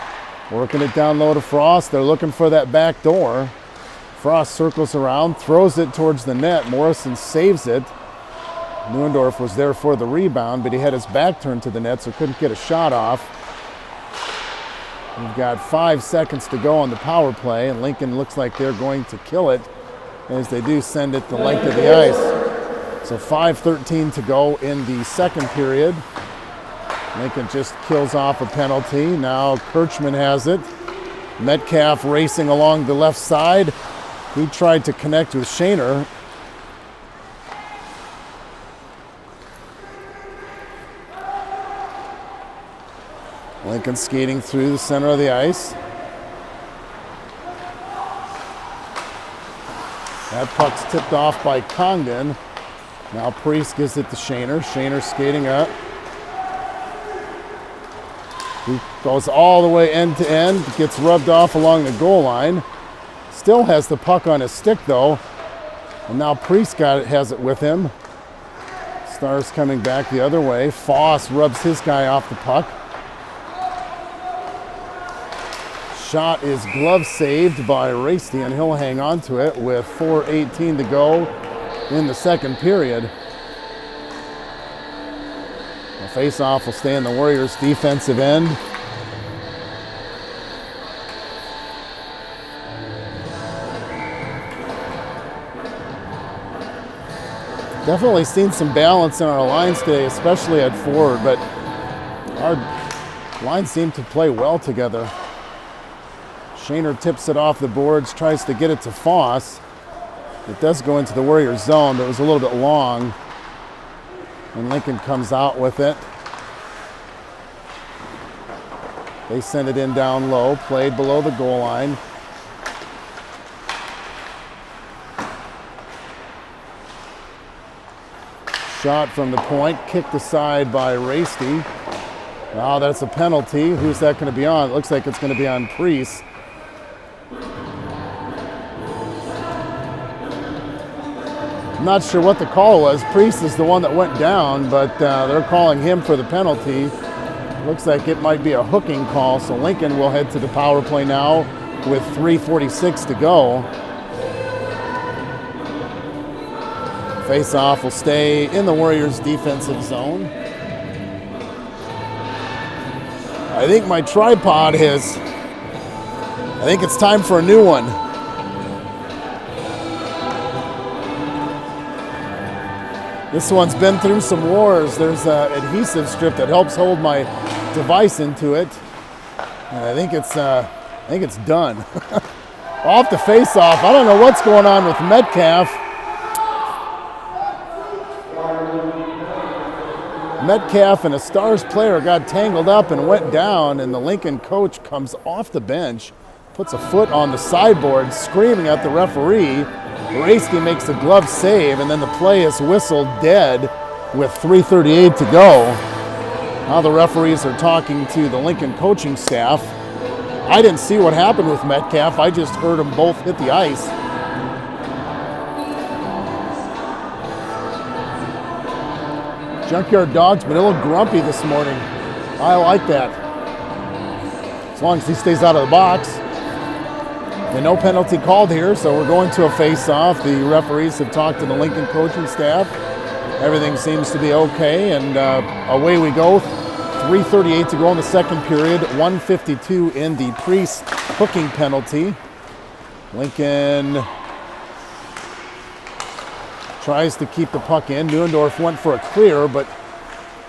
working it down low to Frost. They're looking for that back door. Frost circles around, throws it towards the net. Morrison saves it. Neuendorf was there for the rebound, but he had his back turned to the net, so couldn't get a shot off. We've got 5 seconds to go on the power play, and Lincoln looks like they're going to kill it as they do send it the length of the ice. So 5:13 to go in the second period. Lincoln just kills off a penalty. Now Kirchman has it. Metcalf racing along the left side. He tried to connect with Shaner. Lincoln skating through the center of the ice. That puck's tipped off by Congdon. Now Priest gives it to Shaner. Shaner skating up. He goes all the way end to end. Gets rubbed off along the goal line. Still has the puck on his stick though. And now Priest has it with him. Stars coming back the other way. Foss rubs his guy off the puck. Shot is glove saved by Varsity, and he'll hang on to it with 4:18 to go in the second period. The face-off will stay in the Warriors' defensive end. Definitely seen some balance in our lines today, especially at forward, but our lines seem to play well together. Shaner tips it off the boards, tries to get it to Foss. It does go into the Warriors zone, but it was a little bit long. And Lincoln comes out with it. They send it in down low, played below the goal line. Shot from the point, kicked aside by Varsity. Wow, that's a penalty. Who's that going to be on? It looks like it's going to be on Priest. I'm not sure what the call was. Priest is the one that went down, but they're calling him for the penalty. Looks like it might be a hooking call, so Lincoln will head to the power play now with 3:46 to go. Face-off will stay in the Warriors' defensive zone. I think my tripod has I think it's time for a new one. This one's been through some wars. There's an adhesive strip that helps hold my device into it. And I think it's done. Off the face-off. I don't know what's going on with Metcalf. Metcalf and a Stars player got tangled up and went down, and the Lincoln coach comes off the bench, puts a foot on the sideboard, screaming at the referee. Varsity makes a glove save, and then the play is whistled dead with 3:38 to go. Now the referees are talking to the Lincoln coaching staff. I didn't see what happened with Metcalf. I just heard them both hit the ice. Junkyard Dog's been a little grumpy this morning. I like that. As long as he stays out of the box. And no penalty called here, so we're going to a face-off. The referees have talked to the Lincoln coaching staff. Everything seems to be okay, and away we go. 3:38 to go in the second period. 1:52 in the Priest hooking penalty. Lincoln tries to keep the puck in. Neuendorf went for a clear, but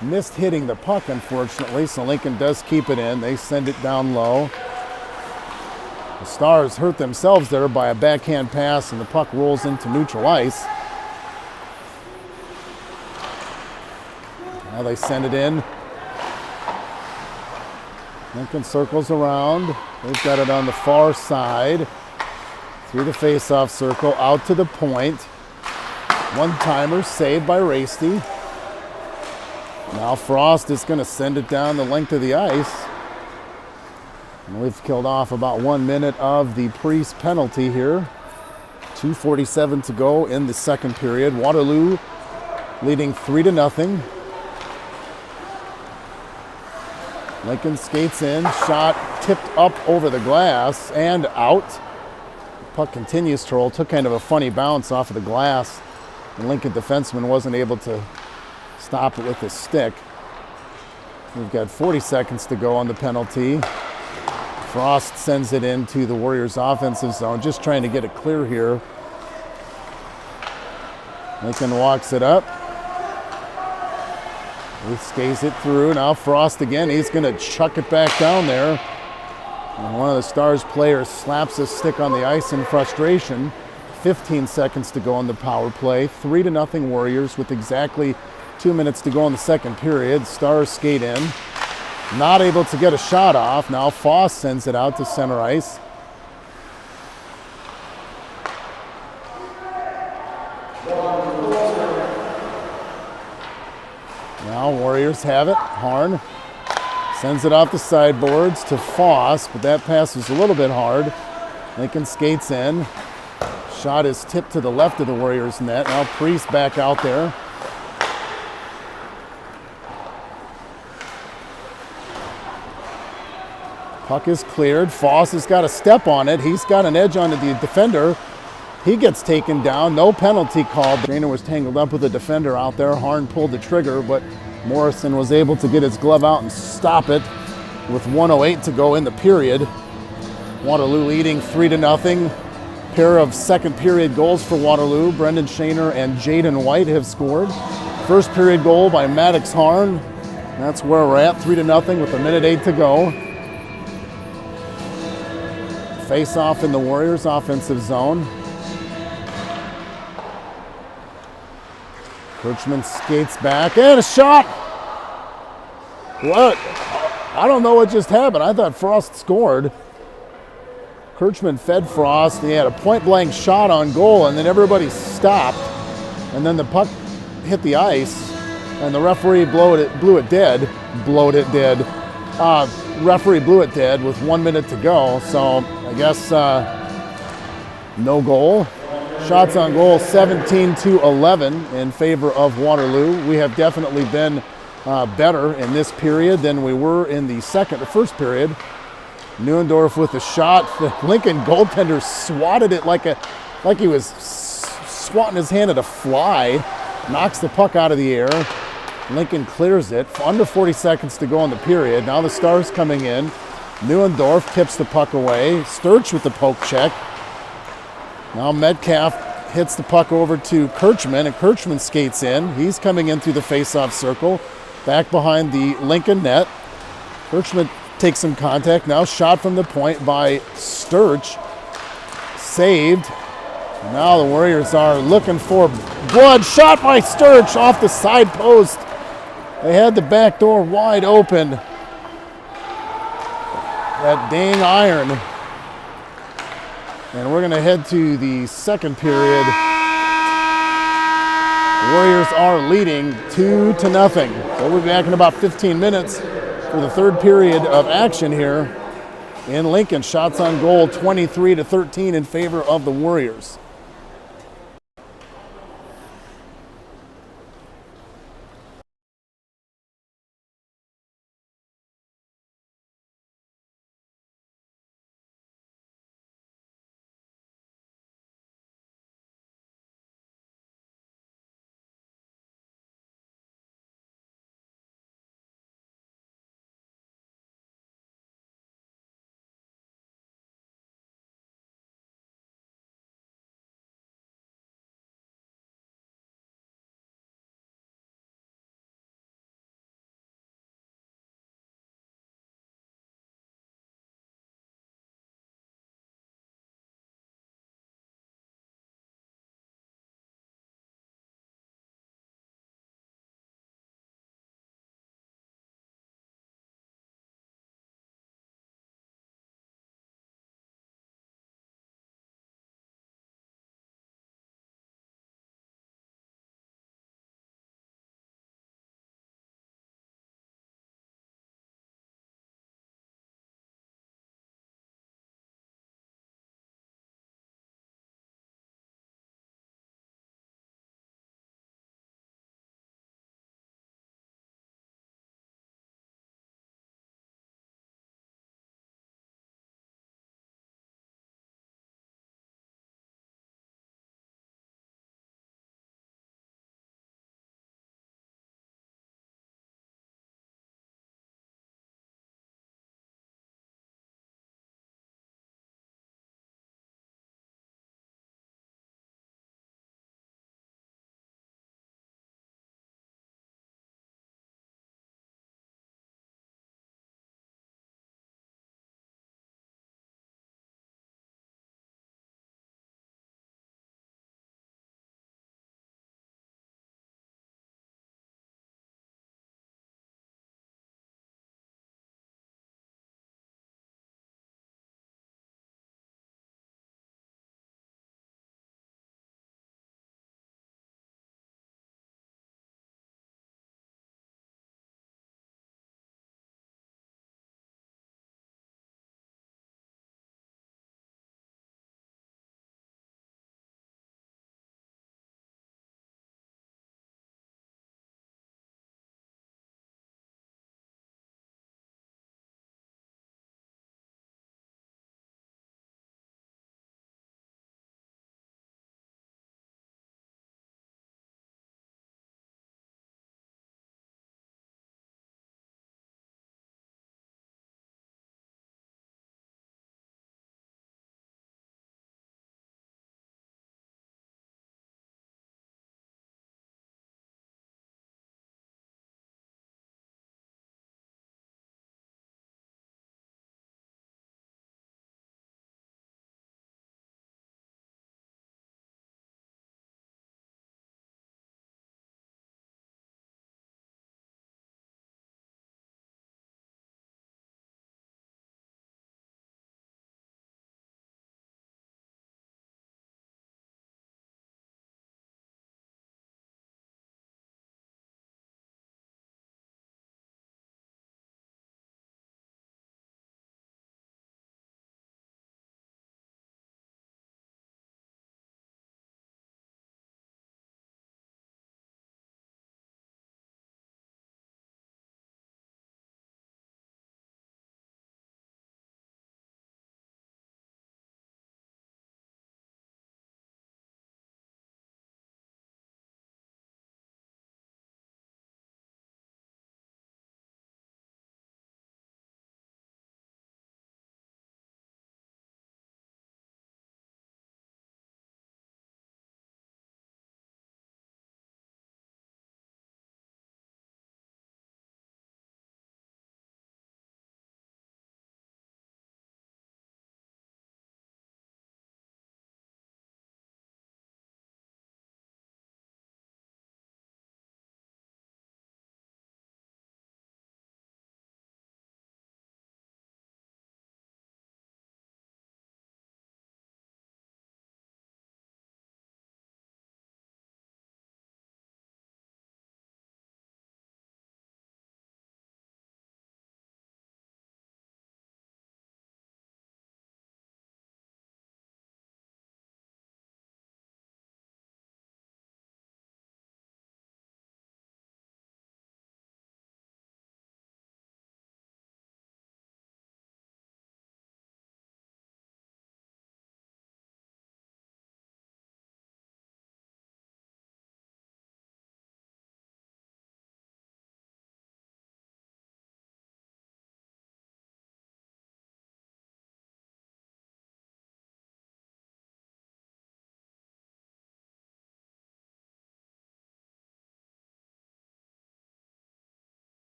missed hitting the puck, unfortunately, so Lincoln does keep it in. They send it down low. The Stars hurt themselves there by a backhand pass, and the puck rolls into neutral ice. Now they send it in. Lincoln circles around. They've got it on the far side. Through the face-off circle, out to the point. One-timer saved by Varsity. Now Frost is going to send it down the length of the ice. And we've killed off about 1 minute of the Priest penalty here. 2:47 to go in the second period. Waterloo leading 3-0. Lincoln skates in, shot tipped up over the glass and out. The puck continues to roll. Took kind of a funny bounce off of the glass. The Lincoln defenseman wasn't able to stop it with his stick. We've got 40 seconds to go on the penalty. Frost sends it into the Warriors' offensive zone, just trying to get it clear here. Lincoln walks it up. He skates it through. Now Frost again. He's going to chuck it back down there. And one of the Stars players slaps his stick on the ice in frustration. 15 seconds to go on the power play. 3-0 Warriors with exactly 2 minutes to go in the second period. Stars skate in. Not able to get a shot off. Now Foss sends it out to center ice. Now Warriors have it. Harn sends it off the sideboards to Foss, but that pass was a little bit hard. Lincoln skates in. Shot is tipped to the left of the Warriors net. Now Priest back out there. Puck is cleared. Foss has got a step on it. He's got an edge on the defender. He gets taken down. No penalty called. Trainer was tangled up with a defender out there. Harn pulled the trigger, but Morrison was able to get his glove out and stop it with 1:08 to go in the period. Waterloo leading 3-0. Pair of second period goals for Waterloo. Brendan Shaner and Jaden White have scored. First period goal by Maddox Harn. That's where we're at, 3-0 with 1:08 to go. Face off in the Warriors' offensive zone. Kirchman skates back and a shot. What? I don't know what just happened. I thought Frost scored. Kirchman fed Frost. He had a point-blank shot on goal, and then everybody stopped. And then the puck hit the ice, and the referee blew it dead. Referee blew it dead with 1 minute to go. So I guess no goal. Shots on goal 17-11 in favor of Waterloo. We have definitely been better in this period than we were in the first period. Neuendorf with a shot. The Lincoln goaltender swatted it like he was swatting his hand at a fly. Knocks the puck out of the air. Lincoln clears it. Under 40 seconds to go in the period. Now the Stars coming in. Neuendorf tips the puck away. Sturch with the poke check. Now Metcalf hits the puck over to Kirchman, and Kirchman skates in. He's coming in through the face-off circle, back behind the Lincoln net. Kirchman takes some contact. Now shot from the point by Sturch. Saved. Now the Warriors are looking for blood. Shot by Sturch off the side post. They had the back door wide open. That dang iron. And we're going to head to the second period. Warriors are leading 2-0. So we'll be back in about 15 minutes for the third period of action here in Lincoln. Shots on goal 23-13 in favor of the Warriors.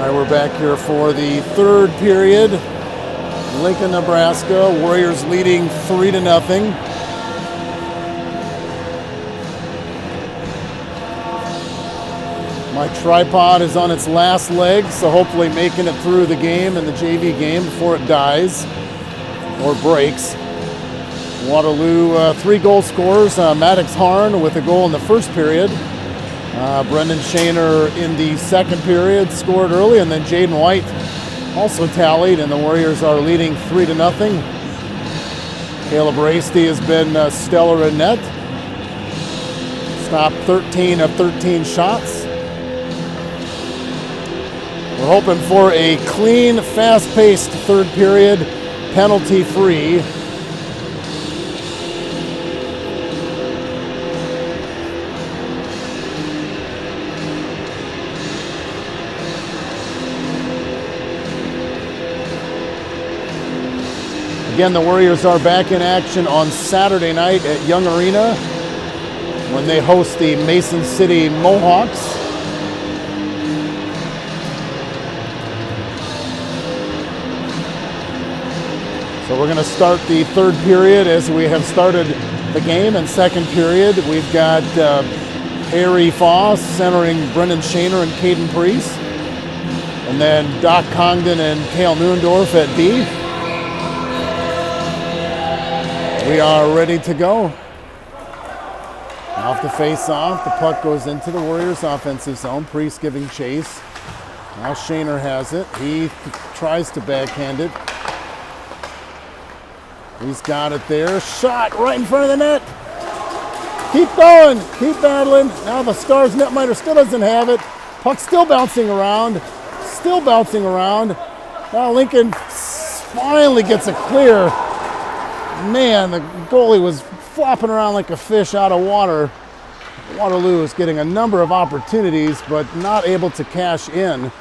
All right, we're back here for the third period. Lincoln, Nebraska. Warriors leading 3-0. My tripod is on its last leg, so hopefully making it through the game and the JV game before it dies or breaks. Waterloo, 3 goal scorers. Maddox Harn with a goal in the first period. Brendan Shaner in the second period scored early, and then Jaden White also tallied, and the Warriors are leading 3-0. Caleb Rasty has been stellar in net. Stopped 13 of 13 shots. We're hoping for a clean, fast-paced third period, penalty-free. Again, the Warriors are back in action on Saturday night at Young Arena when they host the Mason City Mohawks. So we're going to start the third period as we have started the game. In second period, we've got Harry Foss centering Brendan Shaner and Caden Priest. And then Doc Congdon and Cale Neuendorf at B. We are ready to go. Off the face-off, the puck goes into the Warriors' offensive zone. Priest giving chase. Now Shaner has it. He tries to backhand it. He's got it there. Shot right in front of the net. Keep going. Keep battling. Now the Stars netminder still doesn't have it. Puck still bouncing around. Still bouncing around. Now Lincoln finally gets it clear. Man, the goalie was flopping around like a fish out of water. Waterloo is getting a number of opportunities, but not able to cash in.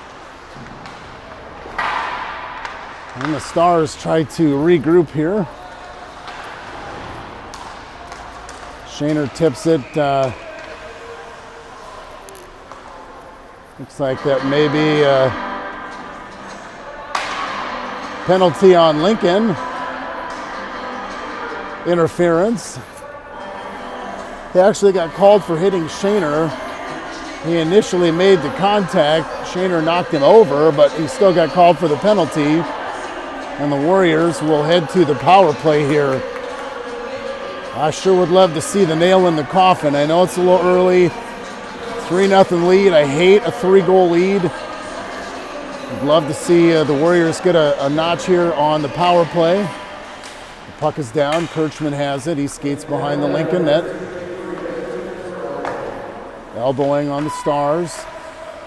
And the Stars try to regroup here. Shaner tips it. Looks like that may be a penalty on Lincoln. Interference. He actually got called for hitting Shaner. He initially made the contact. Shaner knocked him over, but he still got called for the penalty. And the Warriors will head to the power play here. I sure would love to see the nail in the coffin. I know it's a little early. 3-0 lead. I hate a 3-goal lead. I'd love to see the Warriors get a notch here on the power play. The puck is down. Kirchman has it. He skates behind the Lincoln net. Elbowing on the Stars.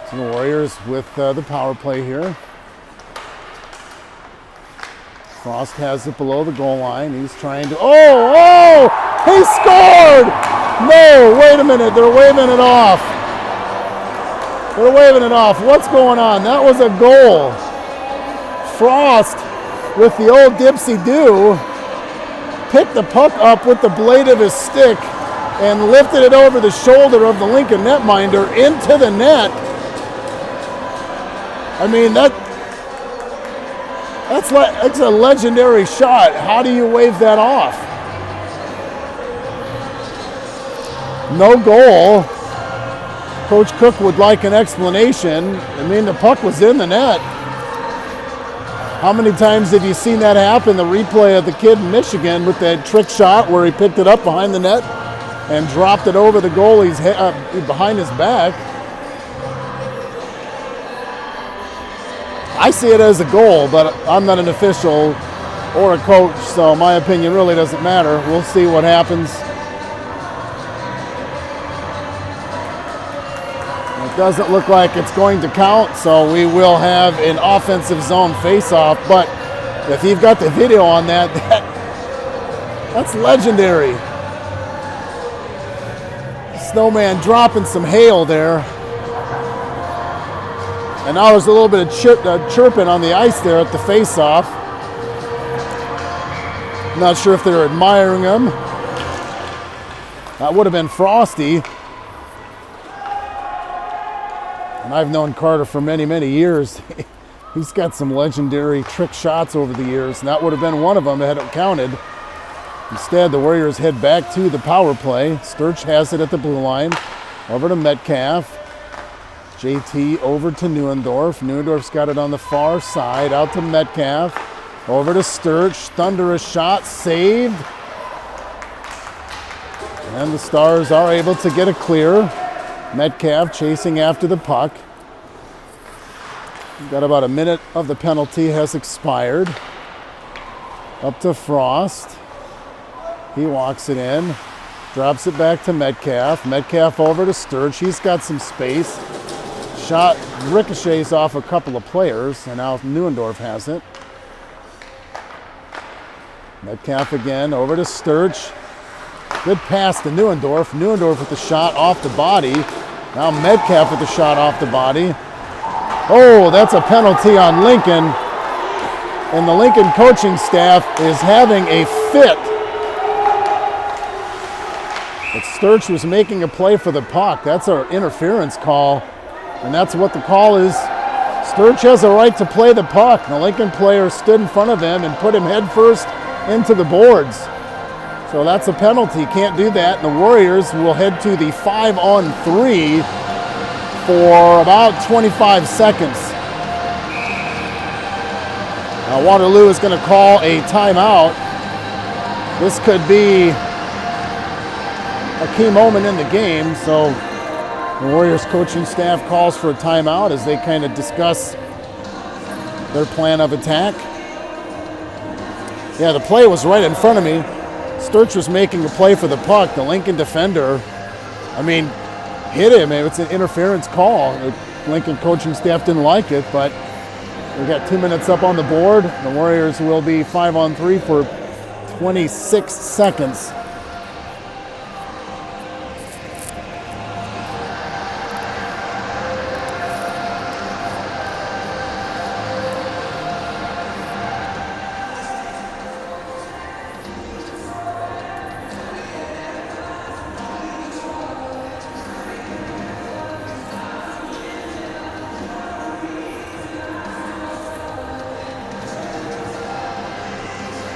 So the Warriors with the power play here. Frost has it below the goal line. He's trying to, oh, he scored! No, wait a minute, they're waving it off. They're waving it off. What's going on? That was a goal. Frost, with the old dipsy-do, picked the puck up with the blade of his stick and lifted it over the shoulder of the Lincoln netminder into the net. I mean, that's a legendary shot. How do you wave that off? No goal. Coach Cook would like an explanation. I mean, the puck was in the net. How many times have you seen that happen? The replay of the kid in Michigan with that trick shot where he picked it up behind the net and dropped it over the goalie's head, behind his back. I see it as a goal, but I'm not an official or a coach, so my opinion really doesn't matter. We'll see what happens. It doesn't look like it's going to count, so we will have an offensive zone face-off. But if you've got the video on that's legendary. Snowman dropping some hail there. And now there's a little bit of chirping on the ice there at the face-off. Not sure if they're admiring him. That would have been Frosty. And I've known Carter for many, many years. He's got some legendary trick shots over the years, and that would have been one of them had it counted. Instead, the Warriors head back to the power play. Sturch has it at the blue line. Over to Metcalf. JT over to Neuendorf. Neuendorf's got it on the far side. Out to Metcalf. Over to Sturch. Thunderous shot. Saved. And the Stars are able to get a clear. Metcalf chasing after the puck. We've got about a minute of the penalty has expired. Up to Frost. He walks it in. Drops it back to Metcalf. Metcalf over to Sturch. He's got some space. Shot ricochets off a couple of players, and now Neuendorf has it. Metcalf again over to Sturch. Good pass to Neuendorf. Neuendorf with the shot off the body. Now Metcalf with the shot off the body. Oh, that's a penalty on Lincoln. And the Lincoln coaching staff is having a fit. But Sturch was making a play for the puck. That's our interference call. And that's what the call is. Sturch has a right to play the puck. The Lincoln player stood in front of him and put him head first into the boards. So that's a penalty. Can't do that. And the Warriors will head to the 5-on-3 for about 25 seconds. Now Waterloo is going to call a timeout. This could be a key moment in the game, so the Warriors coaching staff calls for a timeout as they kind of discuss their plan of attack. Yeah, the play was right in front of me. Sturch was making a play for the puck. The Lincoln defender, hit him. It's an interference call. The Lincoln coaching staff didn't like it, but we got 2 minutes up on the board. The Warriors will be 5-on-3 for 26 seconds.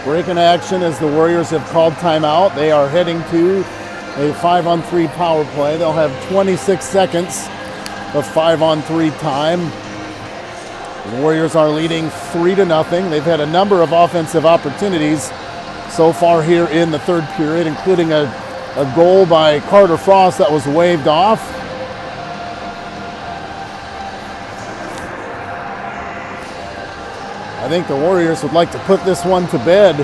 Breaking action as the Warriors have called timeout. They are heading to a 5-on-3 power play. They'll have 26 seconds of 5-on-3 time. The Warriors are leading 3-0. They've had a number of offensive opportunities so far here in the third period, including a goal by Carter Frost that was waved off. I think the Warriors would like to put this one to bed.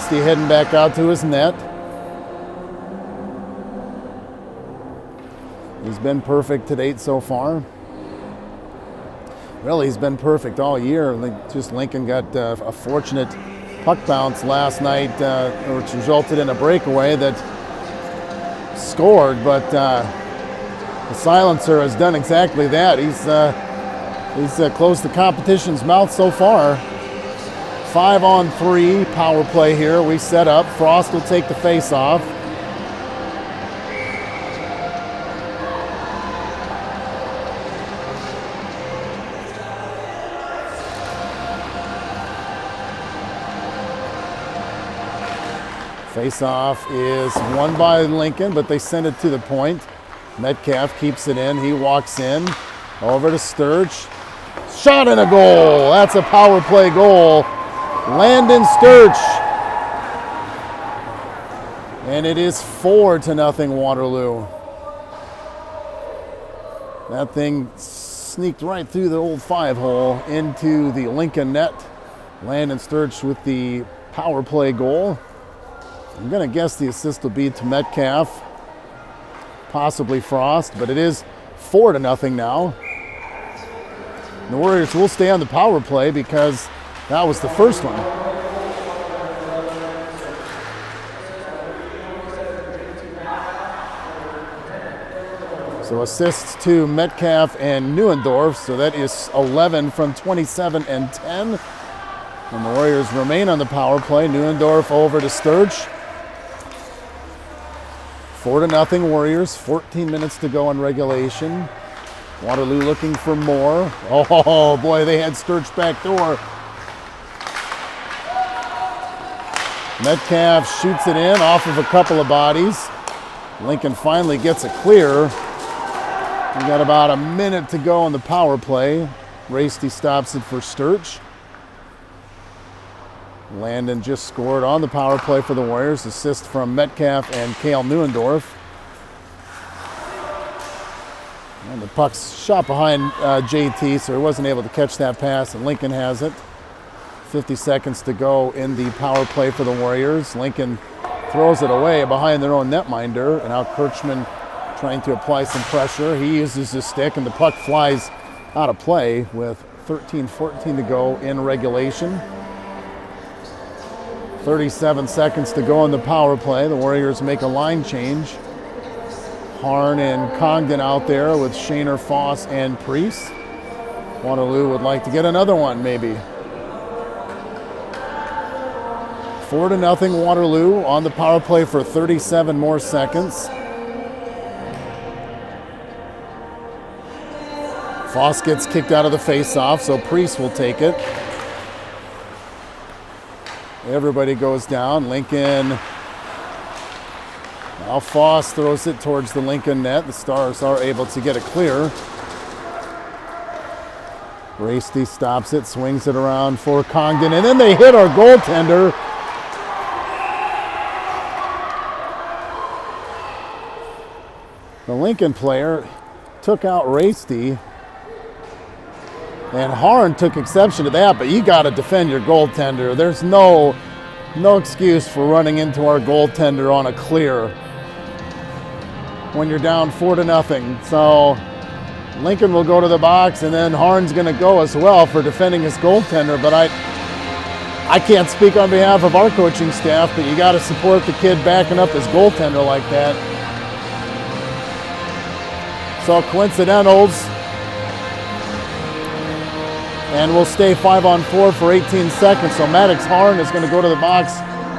Varsity heading back out to his net. He's been perfect to date so far. Really, he's been perfect all year. Just Lincoln got a fortunate puck bounce last night, which resulted in a breakaway that scored, but the silencer has done exactly that. He's closed the competition's mouth so far. 5-on-3 power play here. We set up. Frost will take the face-off. Face-off is won by Lincoln, but they send it to the point. Metcalf keeps it in. He walks in. Over to Sturch. Shot and a goal. That's a power play goal. Landon Sturch. And it is 4-0 Waterloo. That thing sneaked right through the old 5-hole into the Lincoln net. Landon Sturch with the power play goal. I'm going to guess the assist will be to Metcalf, possibly Frost, but it is 4-0 now. The Warriors will stay on the power play because that was the first one. So assists to Metcalf and Neuendorf, so that is 11 from 27 and 10. And the Warriors remain on the power play. Neuendorf over to Sturch. 4-0 Warriors, 14 minutes to go in regulation. Waterloo looking for more. Oh boy, they had Sturch back door. Metcalf shoots it in off of a couple of bodies. Lincoln finally gets it clear. We got about a minute to go on the power play. Raisty stops it for Sturch. Landon just scored on the power play for the Warriors. Assist from Metcalf and Cale Neuendorf. And the puck's shot behind JT, so he wasn't able to catch that pass, and Lincoln has it. 50 seconds to go in the power play for the Warriors. Lincoln throws it away behind their own netminder, and now Kirchman trying to apply some pressure. He uses his stick, and the puck flies out of play with 13-14 to go in regulation. 37 seconds to go in the power play. The Warriors make a line change. Harn and Congdon out there with Shaner, Foss, and Priest. Waterloo would like to get another one, maybe. 4-0 Waterloo on the power play for 37 more seconds. Foss gets kicked out of the face-off, so Priest will take it. Everybody goes down. Lincoln. Now Foss throws it towards the Lincoln net. The Stars are able to get it clear. Raisty stops it, swings it around for Congdon, and then they hit our goaltender. The Lincoln player took out Raisty, and Harn took exception to that, but you got to defend your goaltender. There's no excuse for running into our goaltender on a clear when you're down 4-0. So Lincoln will go to the box, and then Harn's going to go as well for defending his goaltender. But I can't speak on behalf of our coaching staff, but you got to support the kid backing up his goaltender like that. So coincidentals. And we'll stay 5-on-4 for 18 seconds. So Maddox Harn is going to go to the box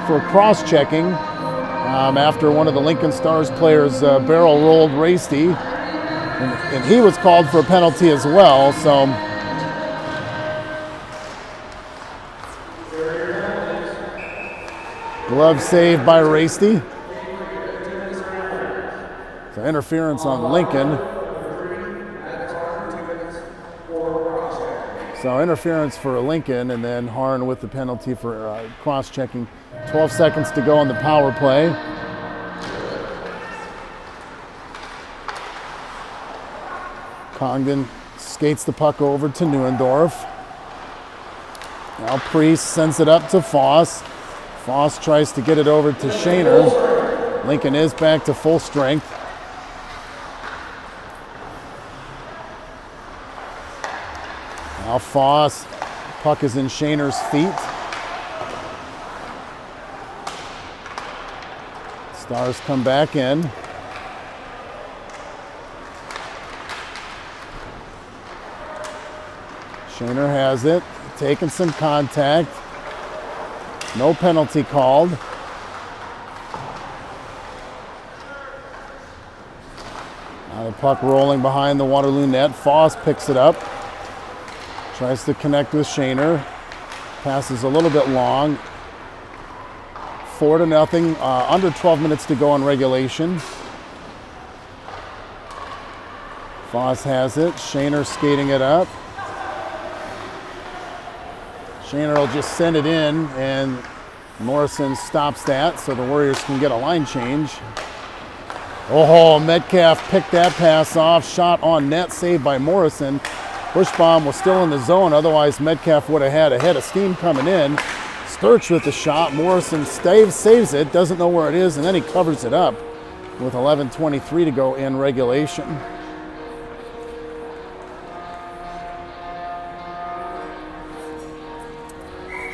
for cross-checking after one of the Lincoln Stars players barrel rolled Raisty. And he was called for a penalty as well. So glove save by Raisty. So interference on Lincoln. So interference for Lincoln, and then Harn with the penalty for cross-checking. 12 seconds to go on the power play. Congdon skates the puck over to Neuendorf. Now Priest sends it up to Foss. Foss tries to get it over to Shaner. Lincoln is back to full strength. Now Foss, puck is in Shaner's feet. Stars come back in. Shaner has it, taking some contact. No penalty called. Now the puck rolling behind the Waterloo net. Foss picks it up. Tries to connect with Shaner. Passes a little bit long. 4-0. Under 12 minutes to go in regulation. Foss has it. Shaner skating it up. Shaner will just send it in, and Morrison stops that, so the Warriors can get a line change. Oh, Metcalf picked that pass off. Shot on net, saved by Morrison. Bushbaum was still in the zone, otherwise Metcalf would have had a head of steam coming in. Sturch with the shot. Morrison saves it, doesn't know where it is, and then he covers it up with 11:23 to go in regulation.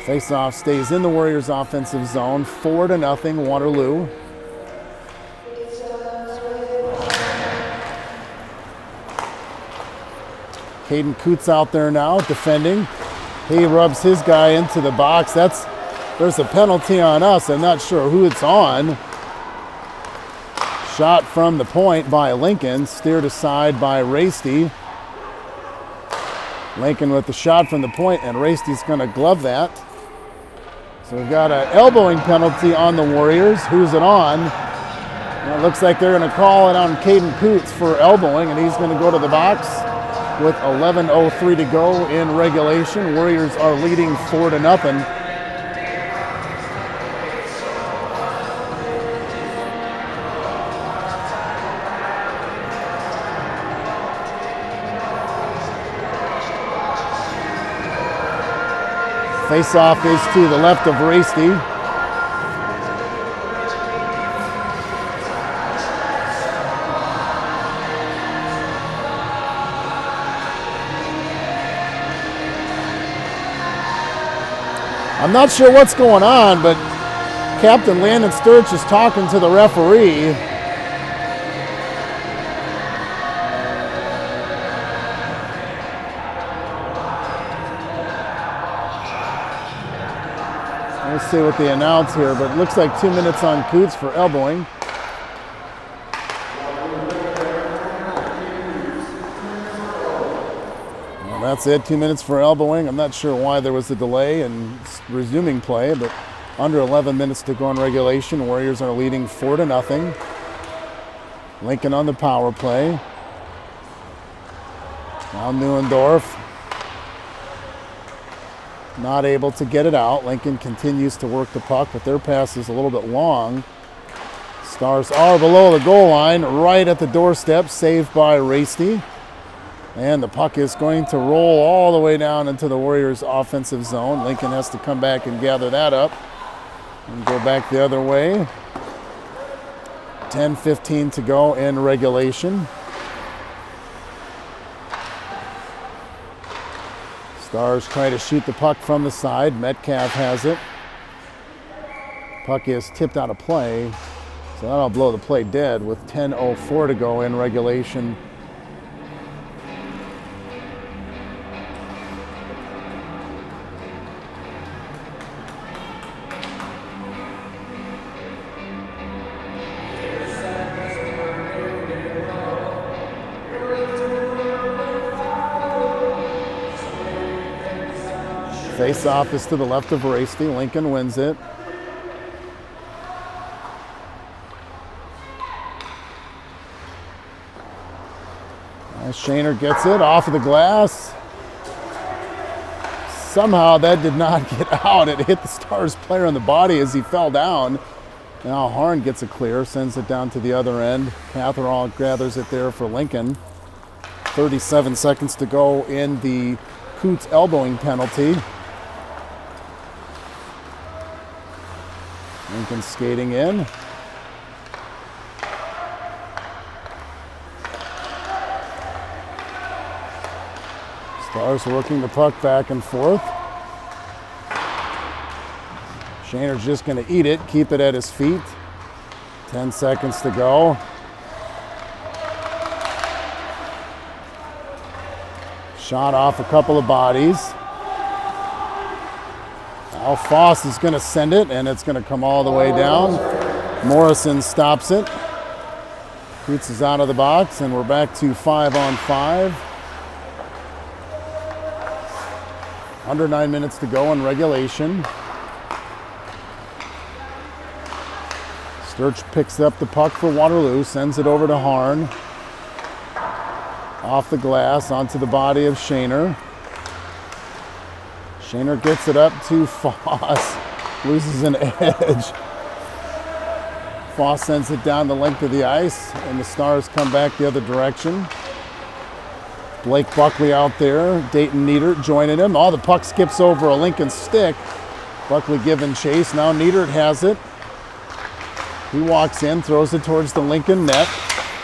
Faceoff stays in the Warriors' offensive zone. 4-0 Waterloo. Caden Coots out there now defending. He rubs his guy into the box. There's a penalty on us. I'm not sure who it's on. Shot from the point by Lincoln, steered aside by Rasty. Lincoln with the shot from the point, and Rasty's going to glove that. So we've got an elbowing penalty on the Warriors. Who's it on? And it looks like they're going to call it on Caden Coots for elbowing, and he's going to go to the box with 11:03 to go in regulation. Warriors are leading 4-0. Face-off is to the left of Rasty. I'm not sure what's going on, but Captain Landon Sturch is talking to the referee. Let's see what they announce here, but it looks like 2 minutes on Coots for elbowing. Well, that's it, 2 minutes for elbowing. I'm not sure why there was a delay in resuming play, but under 11 minutes to go in regulation. Warriors are leading 4-0. Lincoln on the power play. Now Neuendorf. Not able to get it out. Lincoln continues to work the puck, but their pass is a little bit long. Stars are below the goal line, right at the doorstep, saved by Rasty. And the puck is going to roll all the way down into the Warriors' offensive zone. Lincoln has to come back and gather that up and go back the other way. 10:15 to go in regulation. Stars try to shoot the puck from the side. Metcalf has it. Puck is tipped out of play, so that'll blow the play dead with 10:04 to go in regulation. Face-off is to the left of Rasty. Lincoln wins it. Shaner gets it off of the glass. Somehow that did not get out. It hit the Stars player on the body as he fell down. Now Harn gets a clear, sends it down to the other end. Catherall gathers it there for Lincoln. 37 seconds to go in the Coots elbowing penalty. Lincoln skating in. Stars working the puck back and forth. Shaner's just going to eat it, keep it at his feet. 10 seconds to go. Shot off a couple of bodies. Now Foss is going to send it, and it's going to come all the way down. Morrison stops it. Coots is out of the box, and we're back to 5-on-5. Under 9 minutes to go in regulation. Sturch picks up the puck for Waterloo, sends it over to Harn. Off the glass, onto the body of Shaner. Shaner gets it up to Foss, loses an edge. Foss sends it down the length of the ice, and the Stars come back the other direction. Blake Buckley out there, Dayton Niedert joining him. Oh, the puck skips over a Lincoln stick. Buckley giving chase, now Niedert has it. He walks in, throws it towards the Lincoln net.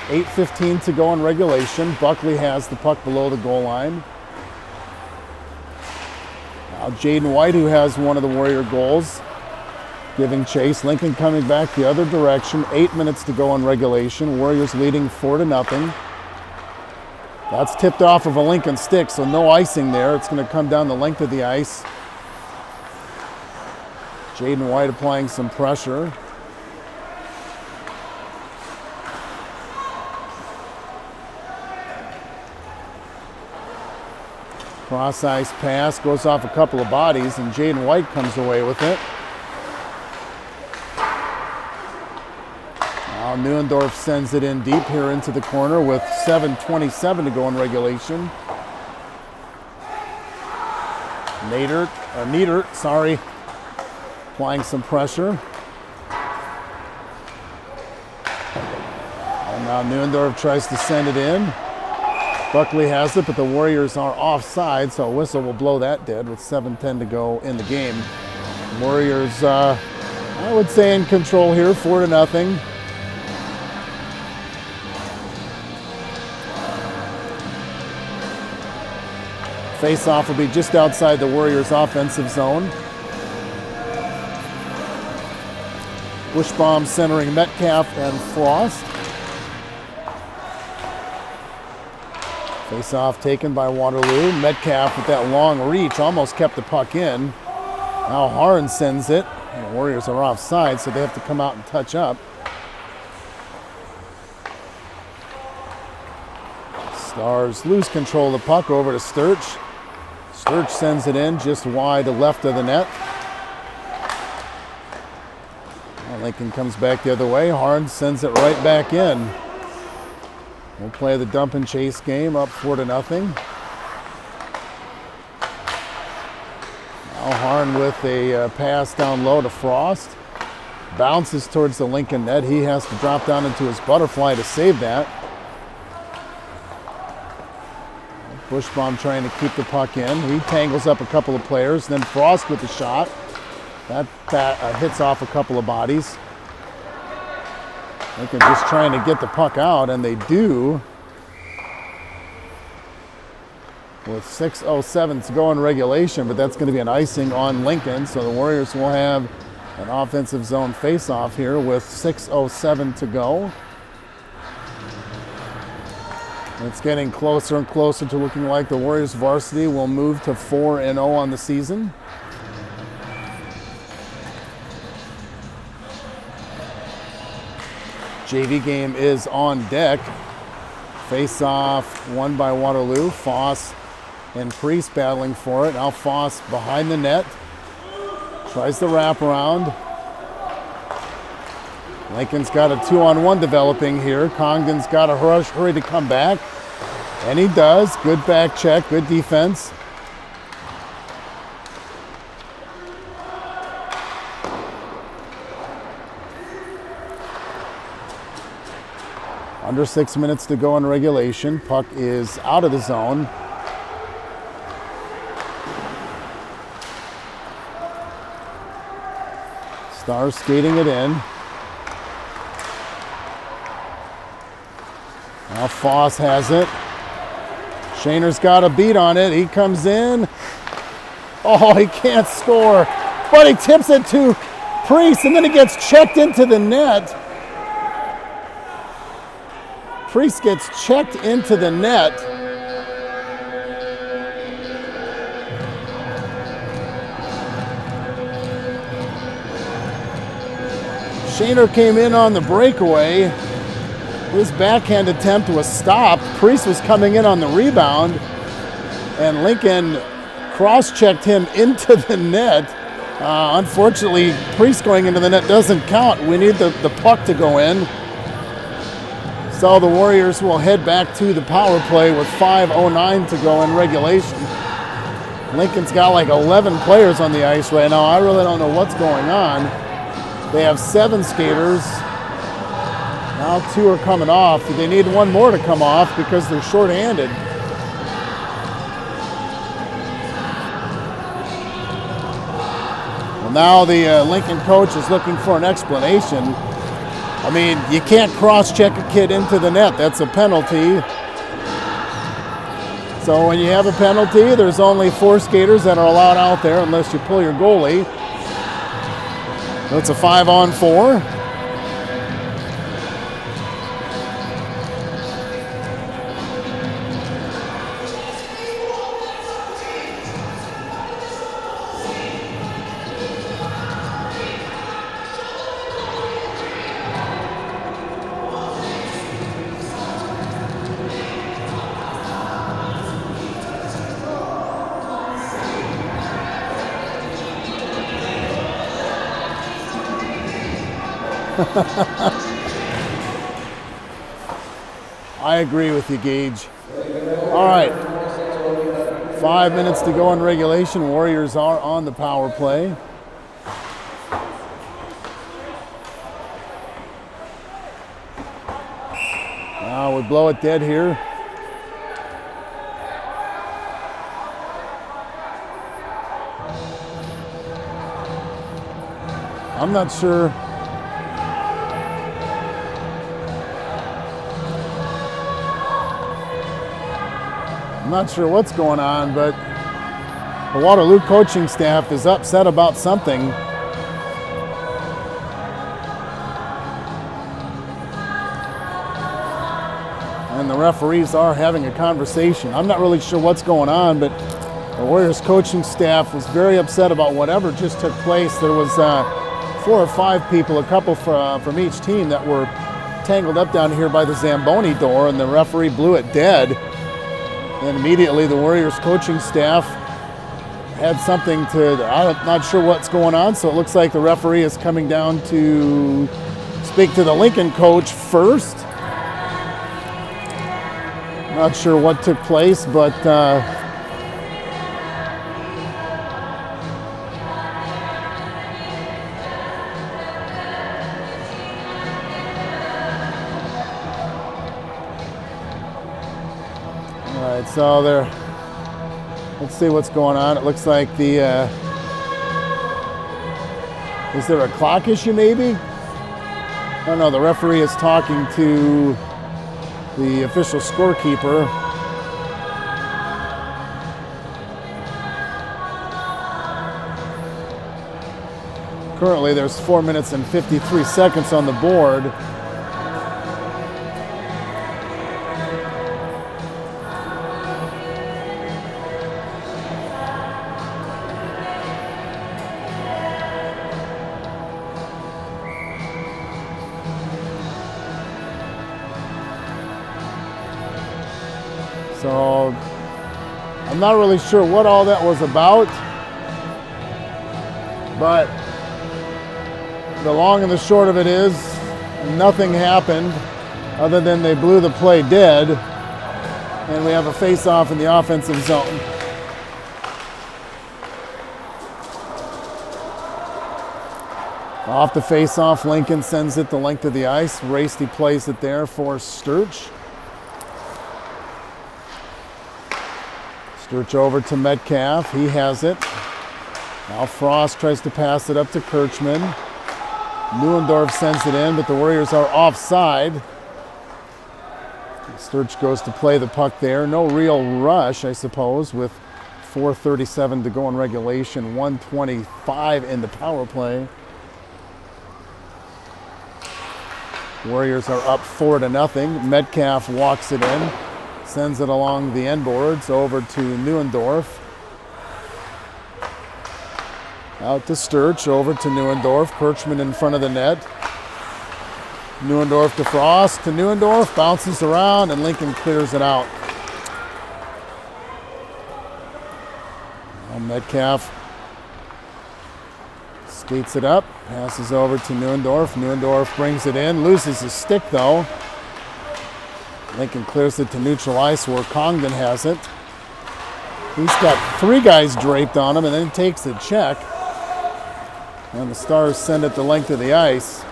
8:15 to go in regulation. Buckley has the puck below the goal line. Now Jaden White, who has one of the Warrior goals, giving chase. Lincoln coming back the other direction. 8 minutes to go in regulation. Warriors leading 4-0. That's tipped off of a Lincoln stick, so no icing there. It's going to come down the length of the ice. Jaden White applying some pressure. Cross ice pass goes off a couple of bodies, and Jaden White comes away with it. Now Neuendorf sends it in deep here into the corner with 7:27 to go in regulation. Niedert, applying some pressure. And now Neuendorf tries to send it in. Buckley has it, but the Warriors are offside, so a whistle will blow that dead with 7:10 to go in the game. Warriors, I would say, in control here, 4-0. Face-off will be just outside the Warriors' offensive zone. Bushbaum centering Metcalf and Frost. Face-off taken by Waterloo. Metcalf with that long reach almost kept the puck in. Now Harn sends it. The Warriors are offside, so they have to come out and touch up. Stars lose control of the puck over to Sturch. Sturch sends it in just wide to left of the net. Well, Lincoln comes back the other way. Harn sends it right back in. We'll play the dump and chase game, up 4-0. Now Harn with a pass down low to Frost. Bounces towards the Lincoln net. He has to drop down into his butterfly to save that. Bushbaum trying to keep the puck in. He tangles up a couple of players. Then Frost with the shot. That hits off a couple of bodies. Lincoln just trying to get the puck out, and they do. With 6:07 to go in regulation, but that's going to be an icing on Lincoln, so the Warriors will have an offensive zone face-off here with 6:07 to go. It's getting closer and closer to looking like the Warriors varsity will move to 4-0 on the season. JV game is on deck. Face-off won by Waterloo. Foss and Priest battling for it. Now Foss behind the net. Tries the wraparound. Lincoln's got a 2-on-1 developing here. Congdon's got to hurry to come back. And he does. Good back check, good defense. Under 6 minutes to go in regulation. Puck is out of the zone. Stars skating it in. Now Foss has it. Shaner's got a beat on it. He comes in. Oh, he can't score. But he tips it to Priest, and then it gets checked into the net. Priest gets checked into the net. Shaner came in on the breakaway. His backhand attempt was stopped. Priest was coming in on the rebound, and Lincoln cross-checked him into the net. Unfortunately, Priest going into the net doesn't count. We need the puck to go in. So the Warriors will head back to the power play with 5:09 to go in regulation. Lincoln's got like 11 players on the ice right now. I really don't know what's going on. They have 7 skaters. Now 2 are coming off. They need 1 more to come off because they're shorthanded. Well, now the Lincoln coach is looking for an explanation. I mean, you can't cross-check a kid into the net. That's a penalty. So when you have a penalty, there's only 4 skaters that are allowed out there unless you pull your goalie. That's a 5-on-4. I agree with you, Gage. All right. 5 minutes to go in regulation. Warriors are on the power play. Now we blow it dead here. I'm not sure. I'm not sure what's going on, but the Waterloo coaching staff is upset about something. And the referees are having a conversation. I'm not really sure what's going on, but the Warriors coaching staff was very upset about whatever just took place. There was 4 or 5 people, a couple from each team, that were tangled up down here by the Zamboni door, and the referee blew it dead. And immediately the Warriors coaching staff had something to, I'm not sure what's going on, so it looks like the referee is coming down to speak to the Lincoln coach first. Not sure what took place, but so there, let's see what's going on. It looks like the, is there a clock issue maybe? Oh no, the referee is talking to the official scorekeeper. Currently there's 4 minutes and 53 seconds on the board. So I'm not really sure what all that was about, but the long and the short of it is nothing happened other than they blew the play dead, and we have a face-off in the offensive zone. Off the face-off, Lincoln sends it the length of the ice. Varsity plays it there for Sturch. Sturch over to Metcalf. He has it. Now Frost tries to pass it up to Kirchman. Neuendorf sends it in, but the Warriors are offside. Sturch goes to play the puck there. No real rush, I suppose, with 4:37 to go in regulation, 1:25 in the power play. Warriors are up 4-0. Metcalf walks it in. Sends it along the end boards over to Neuendorf. Out to Sturch, over to Neuendorf. Kirchman in front of the net. Neuendorf to Frost, to Neuendorf, bounces around, and Lincoln clears it out. Now Metcalf skates it up, passes over to Neuendorf. Neuendorf brings it in, loses his stick though. Lincoln clears it to neutral ice where Congdon has it. He's got 3 guys draped on him and then takes the check. And the Stars send it the length of the ice.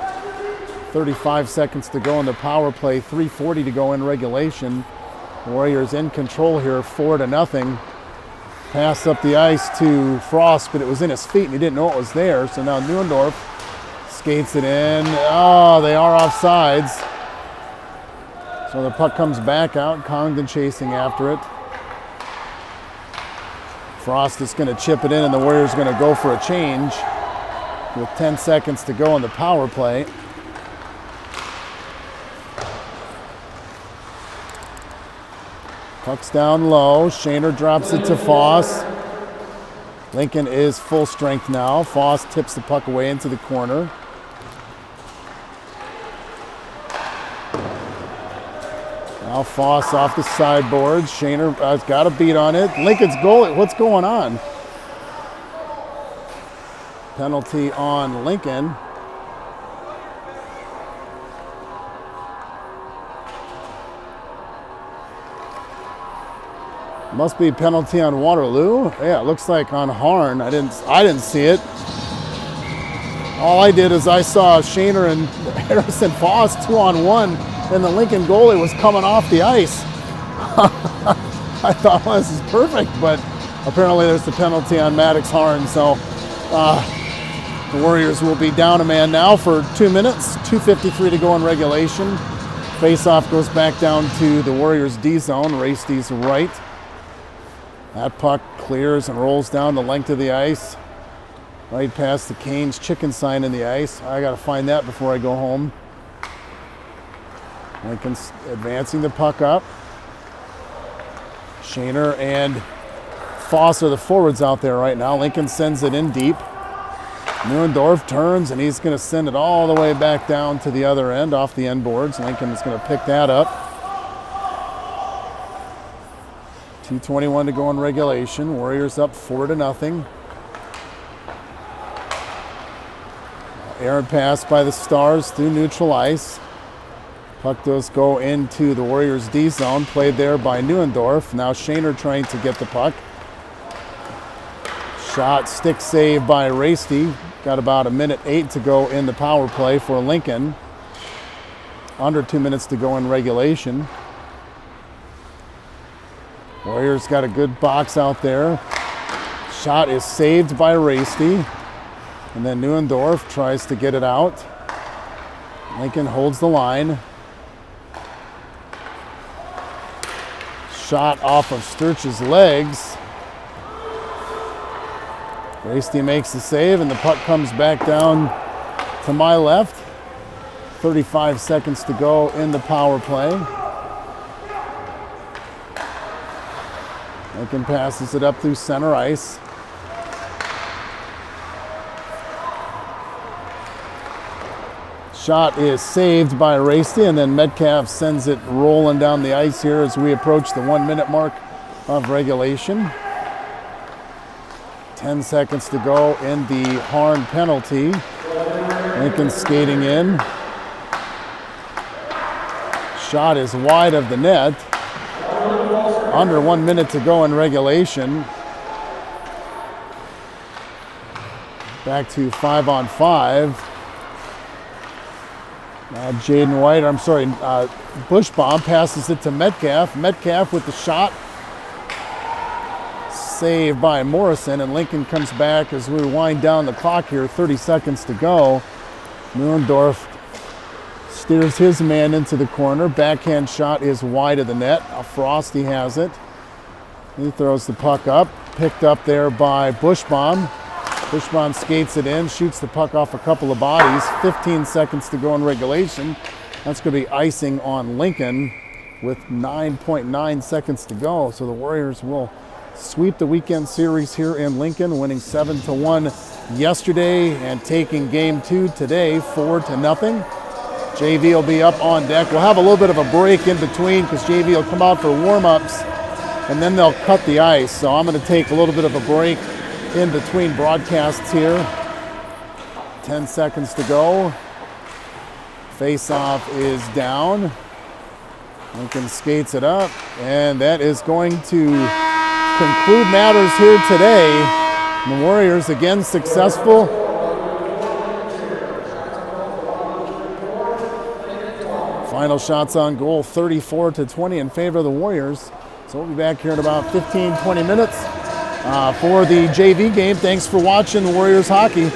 35 seconds to go in the power play, 3:40 to go in regulation. Warriors in control here, 4-0. Pass up the ice to Frost, but it was in his feet and he didn't know it was there. So now Neuendorf skates it in. Oh, they are offsides. So the puck comes back out, Congdon chasing after it. Frost is going to chip it in, and the Warriors are going to go for a change with 10 seconds to go on the power play. Puck's down low. Shaner drops it to Foss. Lincoln is full strength now. Foss tips the puck away into the corner. Now Foss off the sideboards. Shaner has got a beat on it. Lincoln's goal. What's going on? Penalty on Lincoln. Must be penalty on Waterloo. Yeah, it looks like on Harn. I didn't see it. All I did is I saw Shaner and Harrison Foss 2-on-1, and the Lincoln goalie was coming off the ice. I thought, well, this is perfect, but apparently there's the penalty on Maddox Harn. So the Warriors will be down a man now for 2 minutes, 2:53 to go in regulation. Face-off goes back down to the Warriors' D zone, Rasty's right. That puck clears and rolls down the length of the ice, right past the Canes chicken sign in the ice. I got to find that before I go home. Lincoln's advancing the puck up. Shaner and Foss are the forwards out there right now. Lincoln sends it in deep. Neuendorf turns, and he's going to send it all the way back down to the other end, off the end boards. Lincoln is going to pick that up. 2:21 to go in regulation. Warriors up 4-0. Errant pass by the Stars through neutral ice. Puck does go into the Warriors' D zone, played there by Neuendorf. Now Shaner trying to get the puck. Shot, stick save by Rasty. Got about 1:08 to go in the power play for Lincoln. Under 2 minutes to go in regulation. Warriors got a good box out there. Shot is saved by Rasty. And then Neuendorf tries to get it out. Lincoln holds the line. Shot off of Sturch's legs. Rasty makes the save, and the puck comes back down to my left. 35 seconds to go in the power play. Lincoln passes it up through center ice. Shot is saved by Rasty, and then Metcalf sends it rolling down the ice here as we approach the 1 minute mark of regulation. 10 seconds to go in the Harn penalty. Lincoln skating in. Shot is wide of the net. Under 1 minute to go in regulation. Back to 5-on-5. Jaden White, Bushbaum passes it to Metcalf. Metcalf with the shot. Save by Morrison, and Lincoln comes back as we wind down the clock here, 30 seconds to go. Neuendorf steers his man into the corner. Backhand shot is wide of the net. Frosty has it. He throws the puck up, picked up there by Bushbaum. Bushbaum skates it in, shoots the puck off a couple of bodies. 15 seconds to go in regulation. That's going to be icing on Lincoln with 9.9 seconds to go. So the Warriors will sweep the weekend series here in Lincoln, winning 7-1 yesterday and taking game 2 today 4-0. JV will be up on deck. We'll have a little bit of a break in between because JV will come out for warm-ups and then they'll cut the ice. So I'm going to take a little bit of a break in between broadcasts here. 10 seconds to go. Face-off is down. Lincoln skates it up, and that is going to conclude matters here today. The Warriors again successful. Final shots on goal, 34-20 in favor of the Warriors. So we'll be back here in about 15-20 minutes for the JV game. Thanks for watching the Warriors hockey.